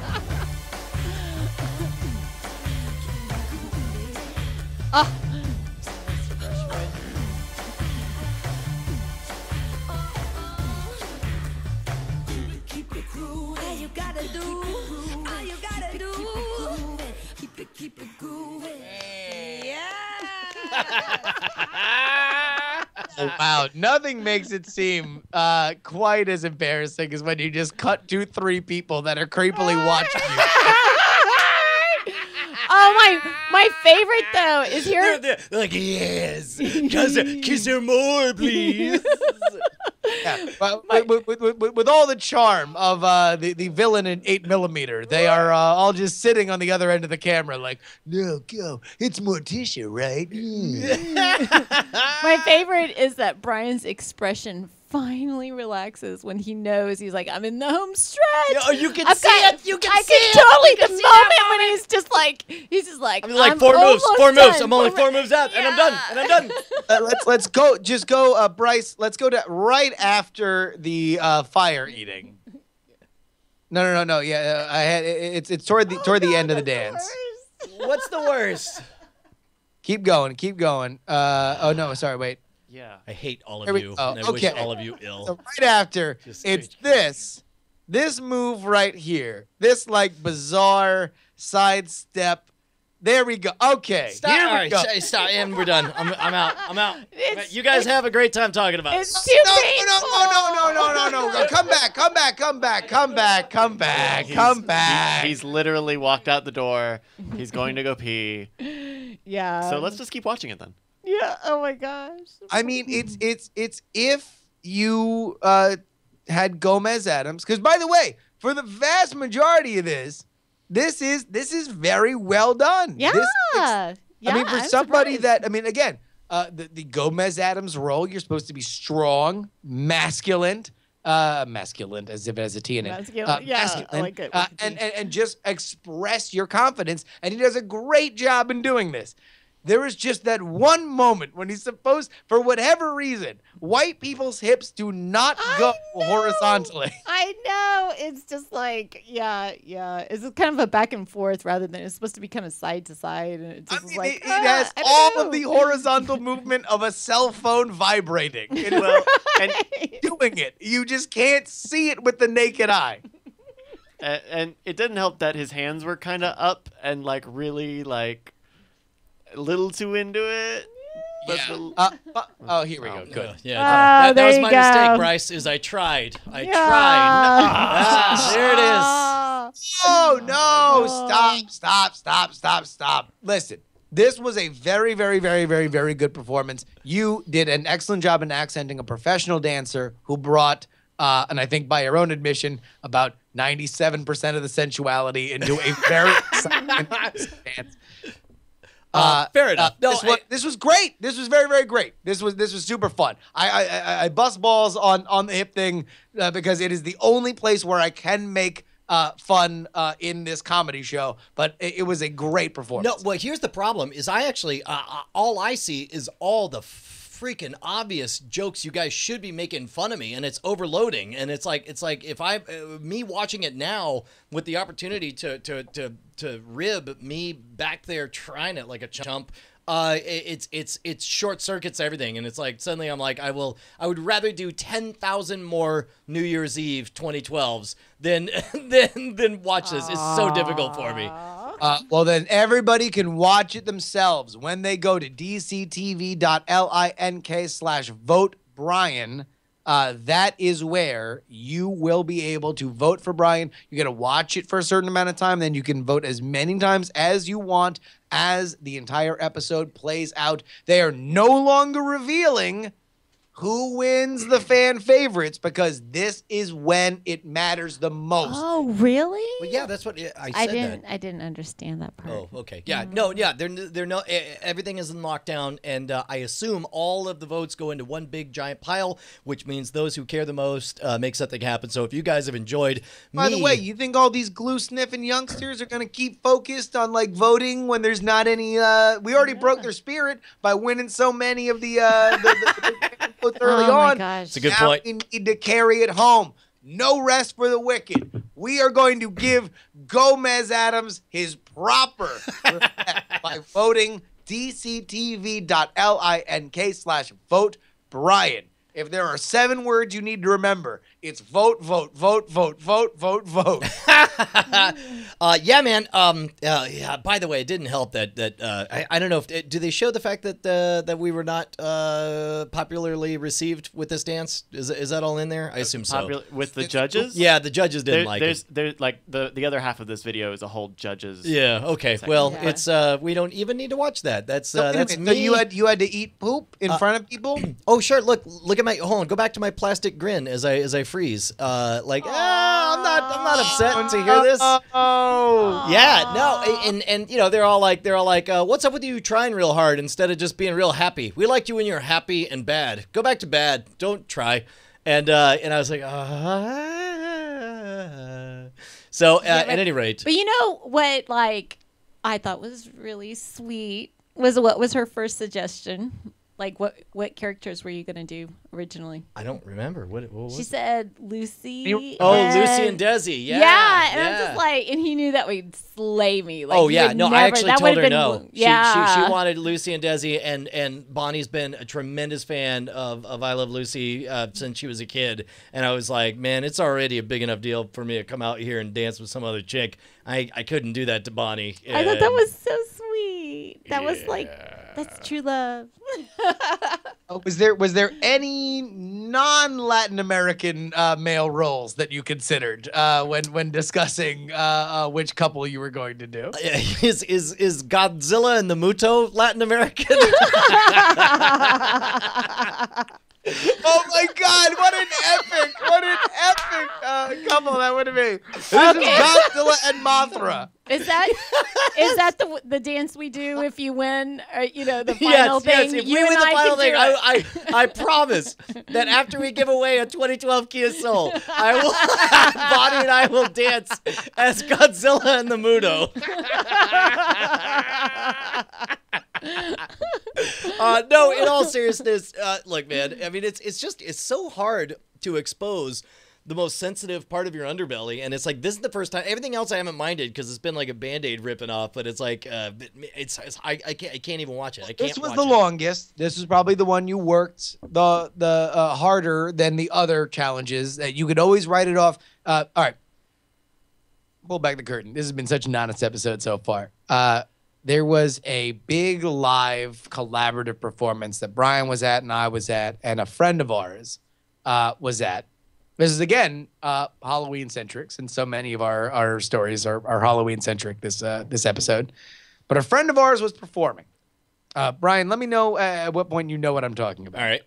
Oh, wow. Nothing makes it seem quite as embarrassing as when you just cut to 3 people that are creepily watching you. Oh, my favorite though is here. They're like, yes, kiss her more, please. Yeah, but with all the charm of the villain in 8mm, they are all just sitting on the other end of the camera like, no, go. It's Morticia, right? My favorite is that Brian's expression finally relaxes when he knows he's like, I'm in the home stretch. Oh, you can I've see got- it. You can I see it. totally You can the see moment that when he's just like, I'm like, I'm four moves. almost I'm only done. 4 moves out, and I'm done. And I'm done. Let's go. Just go, Bryce. Let's go to right after the fire eating. No. Yeah, I had it's toward the end of the dance. What's the worst? Keep going. Oh no, sorry, wait. Yeah. I hate all Here of we- you, oh, and I wish okay. all of you ill. So right after, Just it's straight- this move right here. This like bizarre sidestep. There we go. Okay, Stop. here All we right, go. Stop. And we're done. I'm out. It's- You guys have a great time talking about it. It's too painful. No. Come back. He's literally walked out the door. He's going to go pee. Yeah. So let's just keep watching it then. Yeah. Oh my gosh. I mean, it's if you had Gomez Adams, because by the way, for the vast majority of this is very well done. Yeah. I mean, for I'm somebody surprised. that, I mean, again, the Gomez Adams role, you're supposed to be strong, masculine as if it has a T in it. Masculine. Yeah, I like it with the T. And just express your confidence. And he does a great job in doing this. There is just that one moment when he's supposed, for whatever reason, white people's hips do not go horizontally. I know. It's just like, yeah. It's just kind of a back and forth rather than it's supposed to be kind of side to side. And it I just is mean, like, it has I don't all know. of the horizontal movement of a cell phone vibrating. It is And doing it. You just can't see it with the naked eye. and it didn't help that his hands were kind of up and like really like a little too into it. But Oh, here we go. Good. Yeah, Oh, that there was you my go. mistake, Bryce. Is I tried. I Yeah. tried. There it is. Oh, no. Stop. Listen, this was a very, very, very, very, very good performance. You did an excellent job in accenting a professional dancer who brought, and I think by your own admission, about 97% of the sensuality into a very dance. Fair enough. No, This was great. This was very, very great. This was super fun. I bust balls on the hip thing because it is the only place where I can make fun in this comedy show. But it was a great performance. No, well, here's the problem: is I actually all I see is all the freaking obvious jokes you guys should be making fun of me, and it's overloading. And it's like if I me watching it now with the opportunity to rib me back there trying it like a chump. It's short circuits everything, and it's like suddenly I'm like I would rather do 10,000 more New Year's Eve 2012s than watch this. It's so difficult for me. Well, then everybody can watch it themselves when they go to dctv.link/vote Brian. That is where you will be able to vote for Brian. You got to watch it for a certain amount of time. Then you can vote as many times as you want as the entire episode plays out. They are no longer revealing who wins the fan favorites because this is when it matters the most. Oh, really? Well, yeah, that's what I said. I didn't understand that part. Oh, okay. Yeah, no, yeah. They're no. Everything is in lockdown, and I assume all of the votes go into one big giant pile, which means those who care the most make something happen. So if you guys have enjoyed, By the way, you think all these glue sniffing youngsters are going to keep focused on like voting when there's not any? We already broke their spirit by winning so many of the votes early Oh my on. gosh. It's a good Now point. we need to carry it home. No rest for the wicked. We are going to give Gomez Adams his proper respect by voting dctv.link/vote Brian. If there are 7 words you need to remember, it's vote, vote, vote, vote, vote, vote, vote. Yeah, man. Yeah. By the way, it didn't help that I don't know if do they show the fact that that we were not popularly received with this dance? Is that all in there? I assume so. With the judges? Yeah, the judges didn't like it. There's like the other half of this video is a whole judges. Yeah. Okay. Well, Yeah. it's we don't even need to watch that. That's Wait a that's minute, me. so you had to eat poop in front of people? Oh, sure. Look at my. Hold on. Go back to my plastic grin as I freeze. I'm not upset to hear this. Oh. Yeah, no, and you know they're all like, what's up with you trying real hard instead of just being real happy? We like you when you're happy and bad. Go back to bad. Don't try. And I was like, So at any rate, But you know what? Like, I thought was really sweet was what was her first suggestion. Like, what characters were you gonna do originally? I don't remember what was She it? said Lucy. Lucy and Desi. Yeah, Yeah, and I'm just like, and he knew that would slay me. Like, oh he yeah, would no, I never- actually that told would've her been- no. Yeah, She wanted Lucy and Desi, and Bonnie's been a tremendous fan of I Love Lucy since she was a kid, and I was like, man, it's already a big enough deal for me to come out here and dance with some other chick. I couldn't do that to Bonnie. I thought that and- was so sweet. That was like, that's true love. Was there any non-Latin American male roles that you considered when discussing which couple you were going to do? Is Godzilla and the Muto Latin American? Oh my God! What an epic couple that would have been. This is Godzilla and Mothra. Is that the dance we do if you win? Or, you know, the final thing. Yes. If you we and win the I final can thing, do it. I promise that after we give away a 2012 Kia Soul, Bonnie and I will dance as Godzilla and the Muto. No, in all seriousness, look, man. I mean, it's so hard to expose the most sensitive part of your underbelly, and it's like this is the first time. Everything else I haven't minded because it's been like a Band-Aid ripping off, but it's like I can't even watch it. I can't. This was watch the it. longest. This was probably the one you worked the harder than the other challenges that you could always write it off. All right, pull back the curtain. This has been such an honest episode so far. There was a big live collaborative performance that Brian was at and I was at, and a friend of ours was at. This is, again, Halloween-centric, since so many of our stories are Halloween-centric this episode. But a friend of ours was performing. Brian, let me know at what point you know what I'm talking about. All right.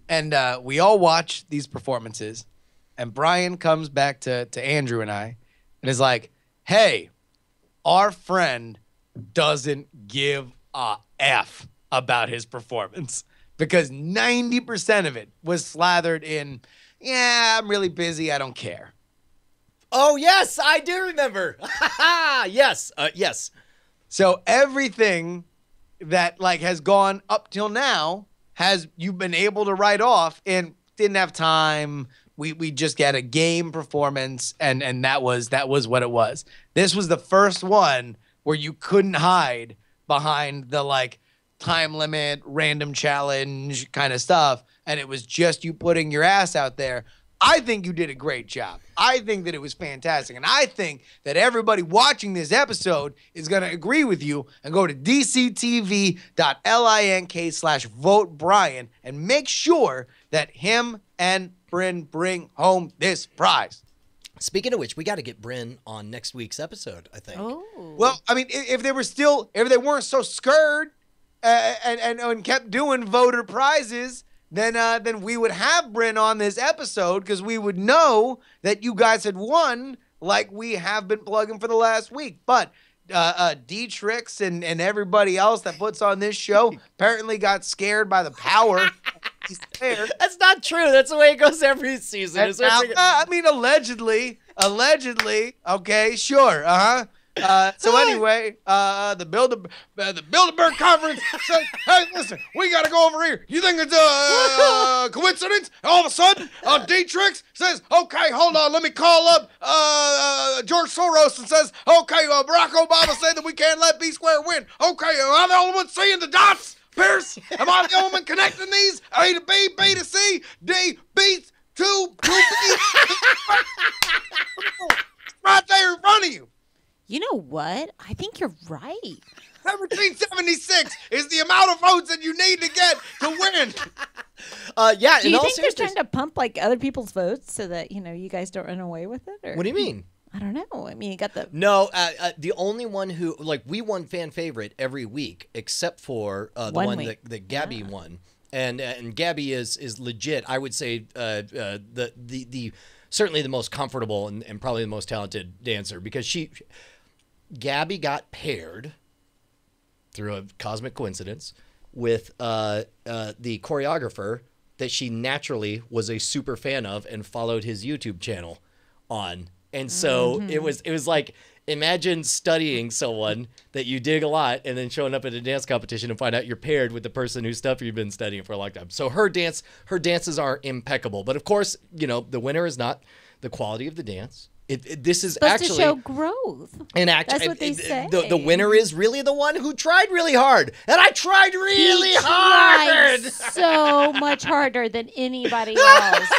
And we all watch these performances, and Brian comes back to Andrew and I and is like, hey, our friend doesn't give a F about his performance. Because 90% of it was slathered in, yeah, I'm really busy, I don't care. Oh yes, I do remember. Yes, yes. So everything that like has gone up till now you've been able to write off and didn't have time. We just got a game performance and that was what it was. This was the first one where you couldn't hide behind the like time limit, random challenge kind of stuff. And it was just you putting your ass out there. I think you did a great job. I think that it was fantastic. And I think that everybody watching this episode is going to agree with you and go to dctv.link/vote Brian and make sure that him and Bryn bring home this prize. Speaking of which, we got to get Bryn on next week's episode, I think. Oh. Well, I mean, if they weren't so scared, and kept doing voter prizes, then we would have Bryn on this episode because we would know that you guys had won like we have been plugging for the last week. But D-Trix and everybody else that puts on this show apparently got scared by the power. He's there. That's not true. That's the way it goes every season. And now, I mean, allegedly. Okay, sure. So anyway, the Bilderberg conference says, "Hey, listen, we gotta go over here. You think it's a coincidence? All of a sudden, D-Trix says, okay, hold on, let me call up George Soros and says, okay, Barack Obama said that we can't let B Square win. Okay, am I the only one seeing the dots, Pierce? Am I the only one connecting these? A to B, B to C, D, B to B. Right there in front of you. You know what? I think you're right. 1776 is the amount of votes that you need to get to win. Yeah. Do you think they're trying to pump like other people's votes so that you guys don't run away with it? Or? What do you mean? I don't know. I mean, you got the No, the only one who we won fan favorite every week except for the one that Gabby won, and Gabby is legit. I would say the certainly the most comfortable and probably the most talented dancer because Gabby got paired through a cosmic coincidence with the choreographer that she naturally was a super fan of and followed his YouTube channel on. And so it was like, imagine studying someone that you dig a lot and then showing up at a dance competition and find out you're paired with the person whose stuff you've been studying for a long time. So her dances are impeccable. But of course, the winner is not the quality of the dance. This is supposed actually to show growth. And actually, That's what they say. The winner is really the one who tried really hard, and I tried really hard. Tried so much harder than anybody else.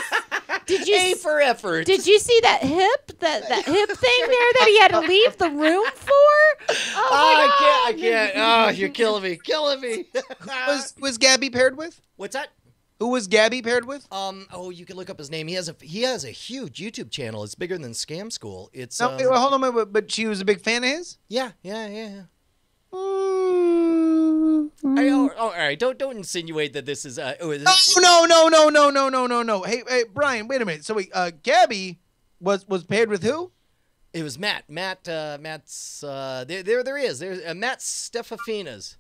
Did you A for effort. Did you see that hip that hip thing there that he had to leave the room for? I can't. Oh, you're killing me. Was Gabby paired with? What's that? Who was Gabby paired with? You can look up his name. He has a huge YouTube channel. It's bigger than Scam School. It's No, wait, hold on a minute, but she was a big fan of his? Yeah. All right. Don't insinuate that this is. No. Hey, Brian, wait a minute. So wait, Gabby was paired with who? It was Matt. Matt's. There he is. There's Matt Stefafinas.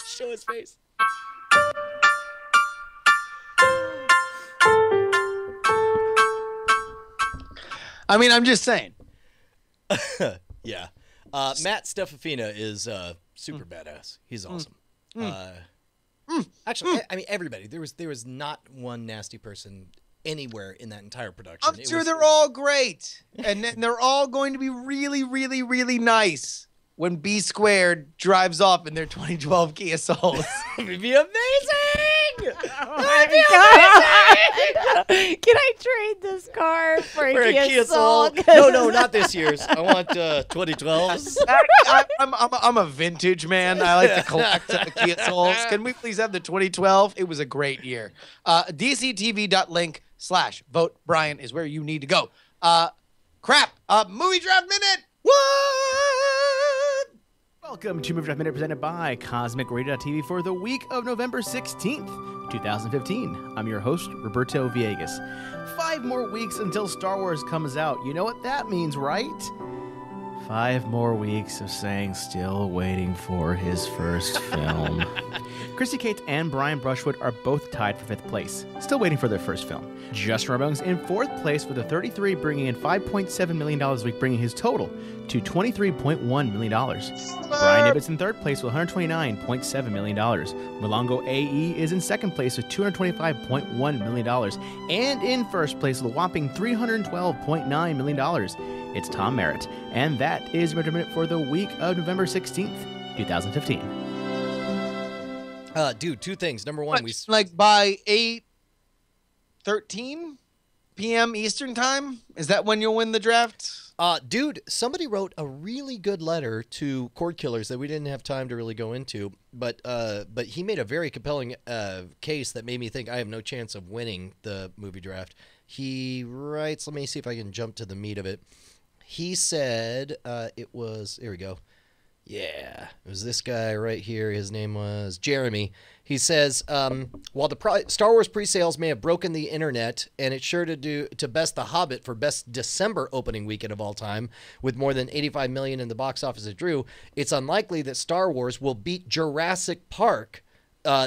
Show his face. I mean, I'm just saying. Yeah. Matt Stefafina is super badass. He's awesome. Actually, I mean, everybody. There was not one nasty person anywhere in that entire production. I'm sure they're all great. And they're all going to be really, really, really nice when B Squared drives off in their 2012 Kia Souls. It'd be amazing! Oh my God. Can I trade this car for a Kia Soul? No, not this year's. I want 2012s. I'm a vintage man. I like to collect Kia Souls. Can we please have the 2012? It was a great year. DCTV.link/vote Brian is where you need to go. Movie Draft Minute. Welcome to Movie Draft Minute presented by CosmicRadio.tv for the week of November 16th, 2015. I'm your host, Roberto Villegas. 5 more weeks until Star Wars comes out. You know what that means, right? 5 more weeks of saying still waiting for his first film. Chrissy Cates and Brian Brushwood are both tied for 5th place, still waiting for their first film. Justin Roimon's in 4th place with a 33, bringing in $5.7 million a week, bringing his total to $23.1 million. Brian Ibbott's in 3rd place with $129.7 million. Malongo AE is in 2nd place with $225.1 million. And in 1st place with a whopping $312.9 million. It's Tom Merritt. And that is your Minute for the week of November 16th, 2015. Dude, 2 things. Number 1, by 8:13 p.m. Eastern time? Is that when you'll win the draft? Dude, somebody wrote a really good letter to Cord Killers that we didn't have time to really go into, but he made a very compelling case that made me think I have no chance of winning the movie draft. He writes, let me see if I can jump to the meat of it. he said it was, here we go. Yeah, it was this guy right here. His name was Jeremy. He says, while the Star Wars pre-sales may have broken the internet, and it's sure to best The Hobbit for best December opening weekend of all time, with more than 85 million in the box office it drew, it's unlikely that Star Wars will beat Jurassic Park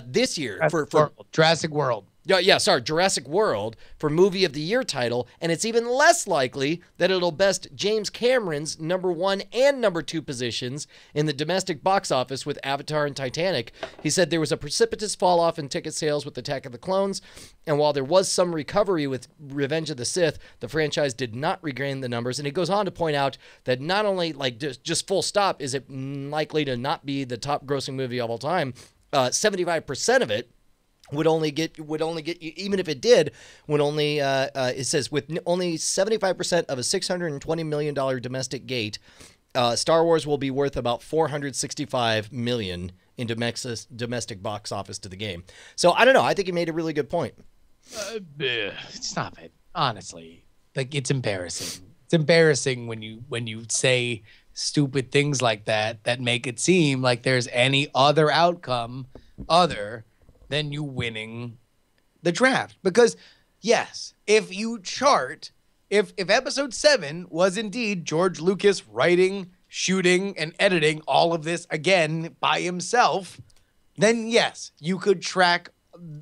this year for Jurassic World. Jurassic World for Movie of the Year title, and it's even less likely that it'll best James Cameron's number 1 and number 2 positions in the domestic box office with Avatar and Titanic. He said there was a precipitous fall off in ticket sales with Attack of the Clones, and while there was some recovery with Revenge of the Sith, the franchise did not regain the numbers. And he goes on to point out that not only just full stop is it likely to not be the top grossing movie of all time, 75% of it would only get you, even if it did, would only, it says, with only 75% of a $620 million domestic gate, Star Wars will be worth about $465 million in domestic box office to the game. So I don't know. I think he made a really good point. Stop it. Honestly, like, it's embarrassing. It's embarrassing when you say stupid things like that make it seem like there's any other outcome other than you winning the draft. Because yes, if you chart, if episode 7 was indeed George Lucas writing, shooting, and editing all of this again by himself, then yes, you could track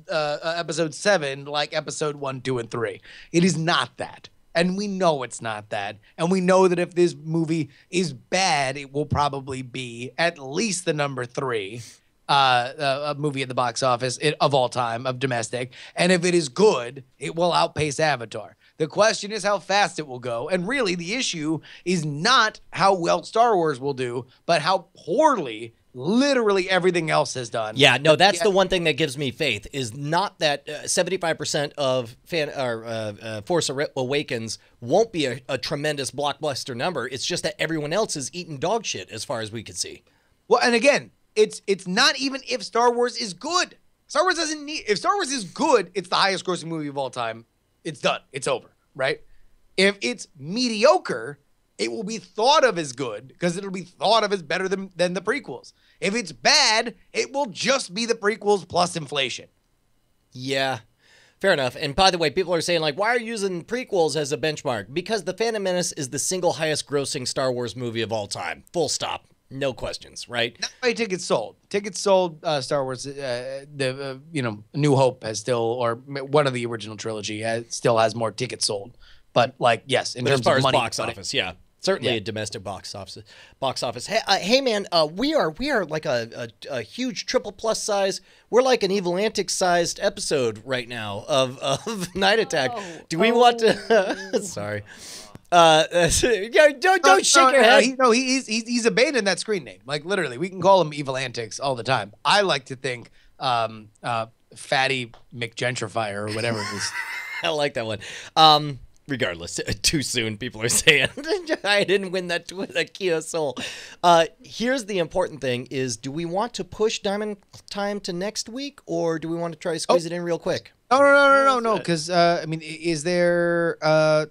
episode 7 like episode 1, 2, and 3. It is not that. And we know it's not that. And we know that if this movie is bad, it will probably be at least the number 3 a movie at the box office of all time, of domestic. And if it is good, it will outpace Avatar. The question is how fast it will go. And really, the issue is not how well Star Wars will do, but how poorly literally everything else has done. Yeah, no, that's the one thing that gives me faith, is not that 75% of Force Awakens won't be a tremendous blockbuster number. It's just that everyone else is eating dog shit as far as we can see. Well, and again, it's not even if Star Wars is good. Star Wars doesn't need, if Star Wars is good, it's the highest grossing movie of all time. It's done. It's over, right? If it's mediocre, it will be thought of as good because it'll be thought of as better than the prequels. If it's bad, it will just be the prequels plus inflation. Yeah, fair enough. And by the way, people are saying, like, why are you using prequels as a benchmark? Because The Phantom Menace is the single highest grossing Star Wars movie of all time. Full stop. No questions, right? Not by tickets sold. Tickets sold, Star Wars, New Hope has still, or one of the original trilogy still has more tickets sold. But, like, yes, in terms as far of money, as box office, yeah. Certainly a domestic box office. Hey man, we are like a huge triple plus size. We're like an Evil Antics sized episode right now of Night Attack. Do we want to? Sorry. Don't shake your head. He's abandoned that screen name. Like, literally, we can call him Evil Antics all the time. I like to think Fatty McGentrifier or whatever it is. I like that one. Regardless, too soon, people are saying. I didn't win that Kia Soul. Here's the important thing is, do we want to push Diamond Time to next week, or do we want to try to squeeze it in real quick? No, because, I mean, is there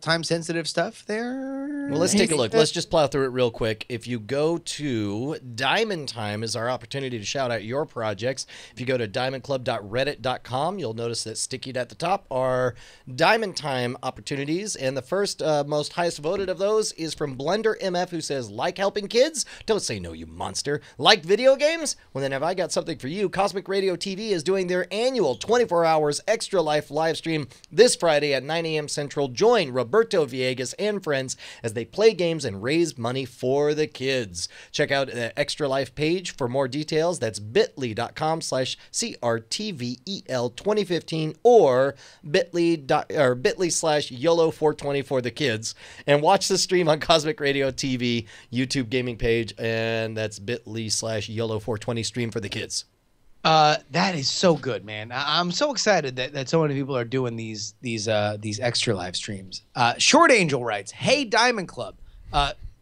time-sensitive stuff there? Well, let's take a look. Let's just plow through it real quick. If you go to Diamond Time is our opportunity to shout out your projects. If you go to diamondclub.reddit.com, you'll notice that stickied at the top are Diamond Time opportunities. And the first most highest voted of those is from Blender MF, who says, like helping kids? Don't say no, you monster. Like video games? Well, then have I got something for you. Cosmic Radio TV is doing their annual 24 hours Extra Life live stream this Friday at 9 a.m. Central. Join Roberto Villegas and friends as they play games and raise money for the kids. Check out the Extra Life page for more details. That's bit.ly/CRTVEL2015 or bit.ly/YOLO420 for the kids. And watch the stream on Cosmic Radio TV YouTube gaming page, and that's bit.ly/YOLO420 stream for the kids. That is so good, man. I'm so excited that so many people are doing these extra live streams. Short Angel writes, "Hey Diamond Club,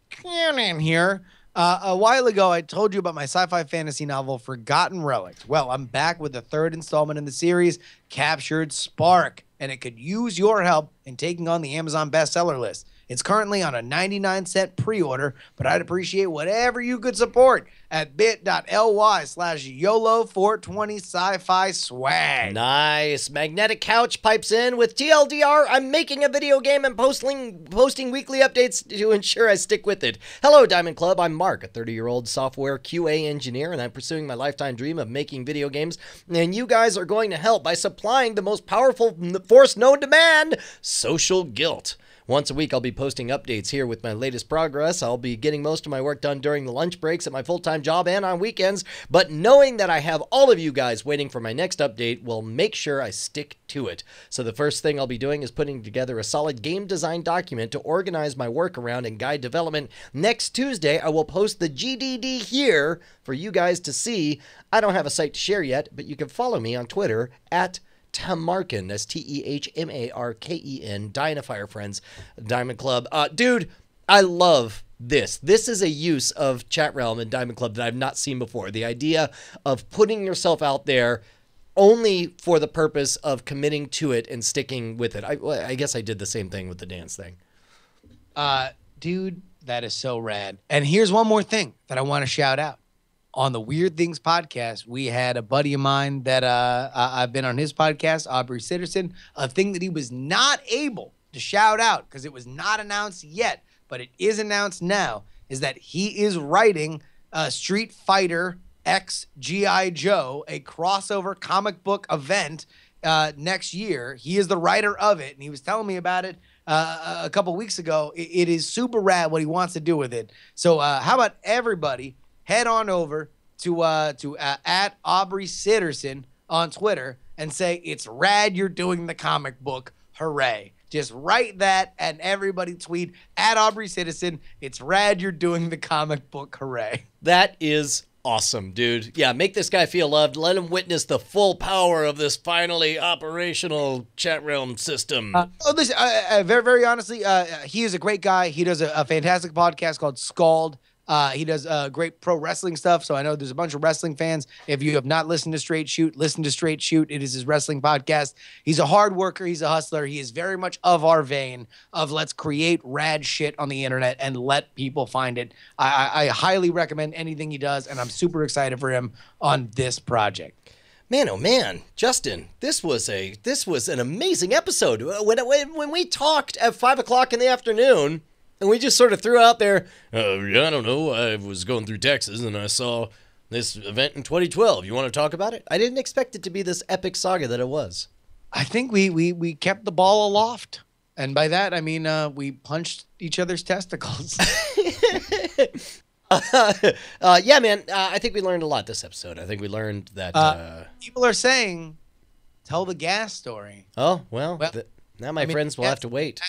Canon here. A while ago, I told you about my sci-fi fantasy novel, Forgotten Relics. Well, I'm back with the third installment in the series, Captured Spark, and it could use your help in taking on the Amazon bestseller list. It's currently on a 99-cent pre-order, but I'd appreciate whatever you could support at bit.ly/YOLO420 sci-fi swag. Nice. Magnetic Couch pipes in with TLDR. I'm making a video game and posting weekly updates to ensure I stick with it. Hello, Diamond Club. I'm Mark, a 30-year-old software QA engineer, and I'm pursuing my lifetime dream of making video games. And you guys are going to help by supplying the most powerful force known to man, social guilt. Once a week, I'll be posting updates here with my latest progress. I'll be getting most of my work done during the lunch breaks at my full-time job and on weekends, but knowing that I have all of you guys waiting for my next update will make sure I stick to it. So the first thing I'll be doing is putting together a solid game design document to organize my work around and guide development. Next Tuesday, I will post the GDD here for you guys to see. I don't have a site to share yet, but you can follow me on Twitter at Tamarken. That's TEHMARKEN. Dynafire friends, Diamond Club. Dude, I love this. This is a use of Chat Realm and Diamond Club that I've not seen before. The idea of putting yourself out there only for the purpose of committing to it and sticking with it. I guess I did the same thing with the dance thing. Dude, that is so rad. And here's one more thing that I want to shout out. On the Weird Things podcast, we had a buddy of mine that I've been on his podcast, Aubrey Sitterson. A thing that he was not able to shout out because it was not announced yet, but it is announced now, is that he is writing Street Fighter X G.I. Joe, a crossover comic book event next year. He is the writer of it, and he was telling me about it a couple weeks ago. It is super rad what he wants to do with it. So how about everybody head on over to at Aubrey Sitterson on Twitter and say, it's rad you're doing the comic book. Hooray. Just write that and everybody tweet at Aubrey Sitterson. It's rad you're doing the comic book. Hooray. That is awesome, dude. Yeah, make this guy feel loved. Let him witness the full power of this finally operational Chat Realm system. Listen, very, very honestly, he is a great guy. He does a fantastic podcast called Scald. He does great pro wrestling stuff, so I know there's a bunch of wrestling fans. If you have not listened to Straight Shoot, listen to Straight Shoot. It is his wrestling podcast. He's a hard worker. He's a hustler. He is very much of our vein of let's create rad shit on the internet and let people find it. I highly recommend anything he does, and I'm super excited for him on this project. Man, oh man, Justin, this was an amazing episode. When we talked at 5 o'clock in the afternoon, and we just sort of threw out there, I don't know, I was going through Texas and I saw this event in 2012. You want to talk about it? I didn't expect it to be this epic saga that it was. I think we kept the ball aloft. And by that, I mean we punched each other's testicles. Yeah, man, I think we learned a lot this episode. I think we learned that... people are saying, tell the gas story. Oh, well now my friends will have to wait.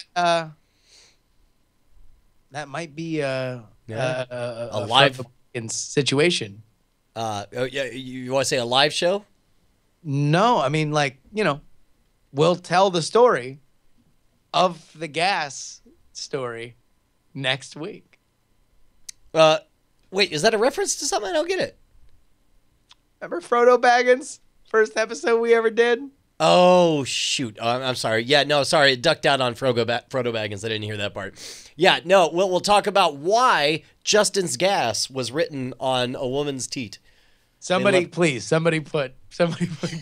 That might be a live situation. Yeah, you want to say a live show? No, I mean, we'll tell the story of the gas story next week. Wait, is that a reference to something? I don't get it. Remember Frodo Baggins? First episode we ever did? Oh, shoot. I'm sorry. Yeah, no, sorry. It ducked out on Frodo Baggins. I didn't hear that part. Yeah, no, we'll talk about why Justin's gas was written on a woman's teat. Somebody put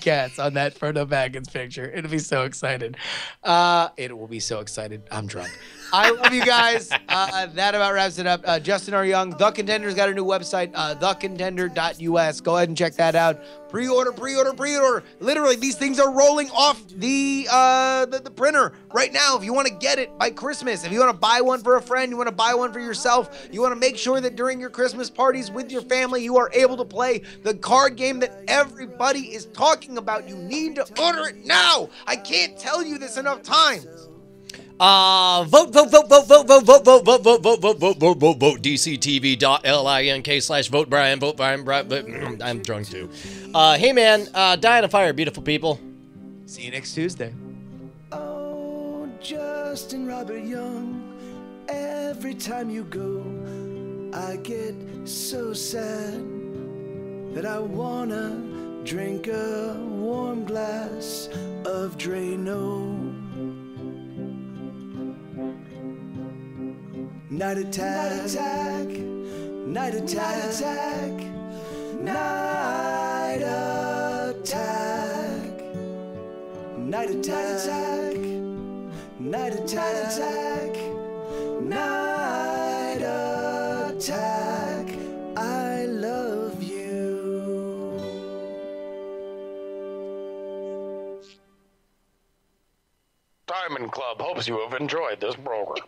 cats on that Frodo Baggins picture. It'll be so excited. It will be so excited. I'm drunk. I love you guys. That about wraps it up. Justin R. Young, The Contender's got a new website, thecontender.us. Go ahead and check that out. Pre-order. Literally, these things are rolling off the printer right now. If you want to get it by Christmas, if you want to buy one for a friend, you want to buy one for yourself, you want to make sure that during your Christmas parties with your family, you are able to play the card game that everybody is talking about. You need to order it now. I can't tell you this enough times. Vote DCTV.link/vote Brian. I'm drunk too. Hey man, die on a fire, beautiful people. See you next Tuesday. Oh, Justin Robert Young, every time you go, I get so sad that I wanna drink a warm glass of Drano. Night attack. Night attack. Night attack. Night attack. Night attack. Night attack. I love you. Diamond Club hopes you have enjoyed this program.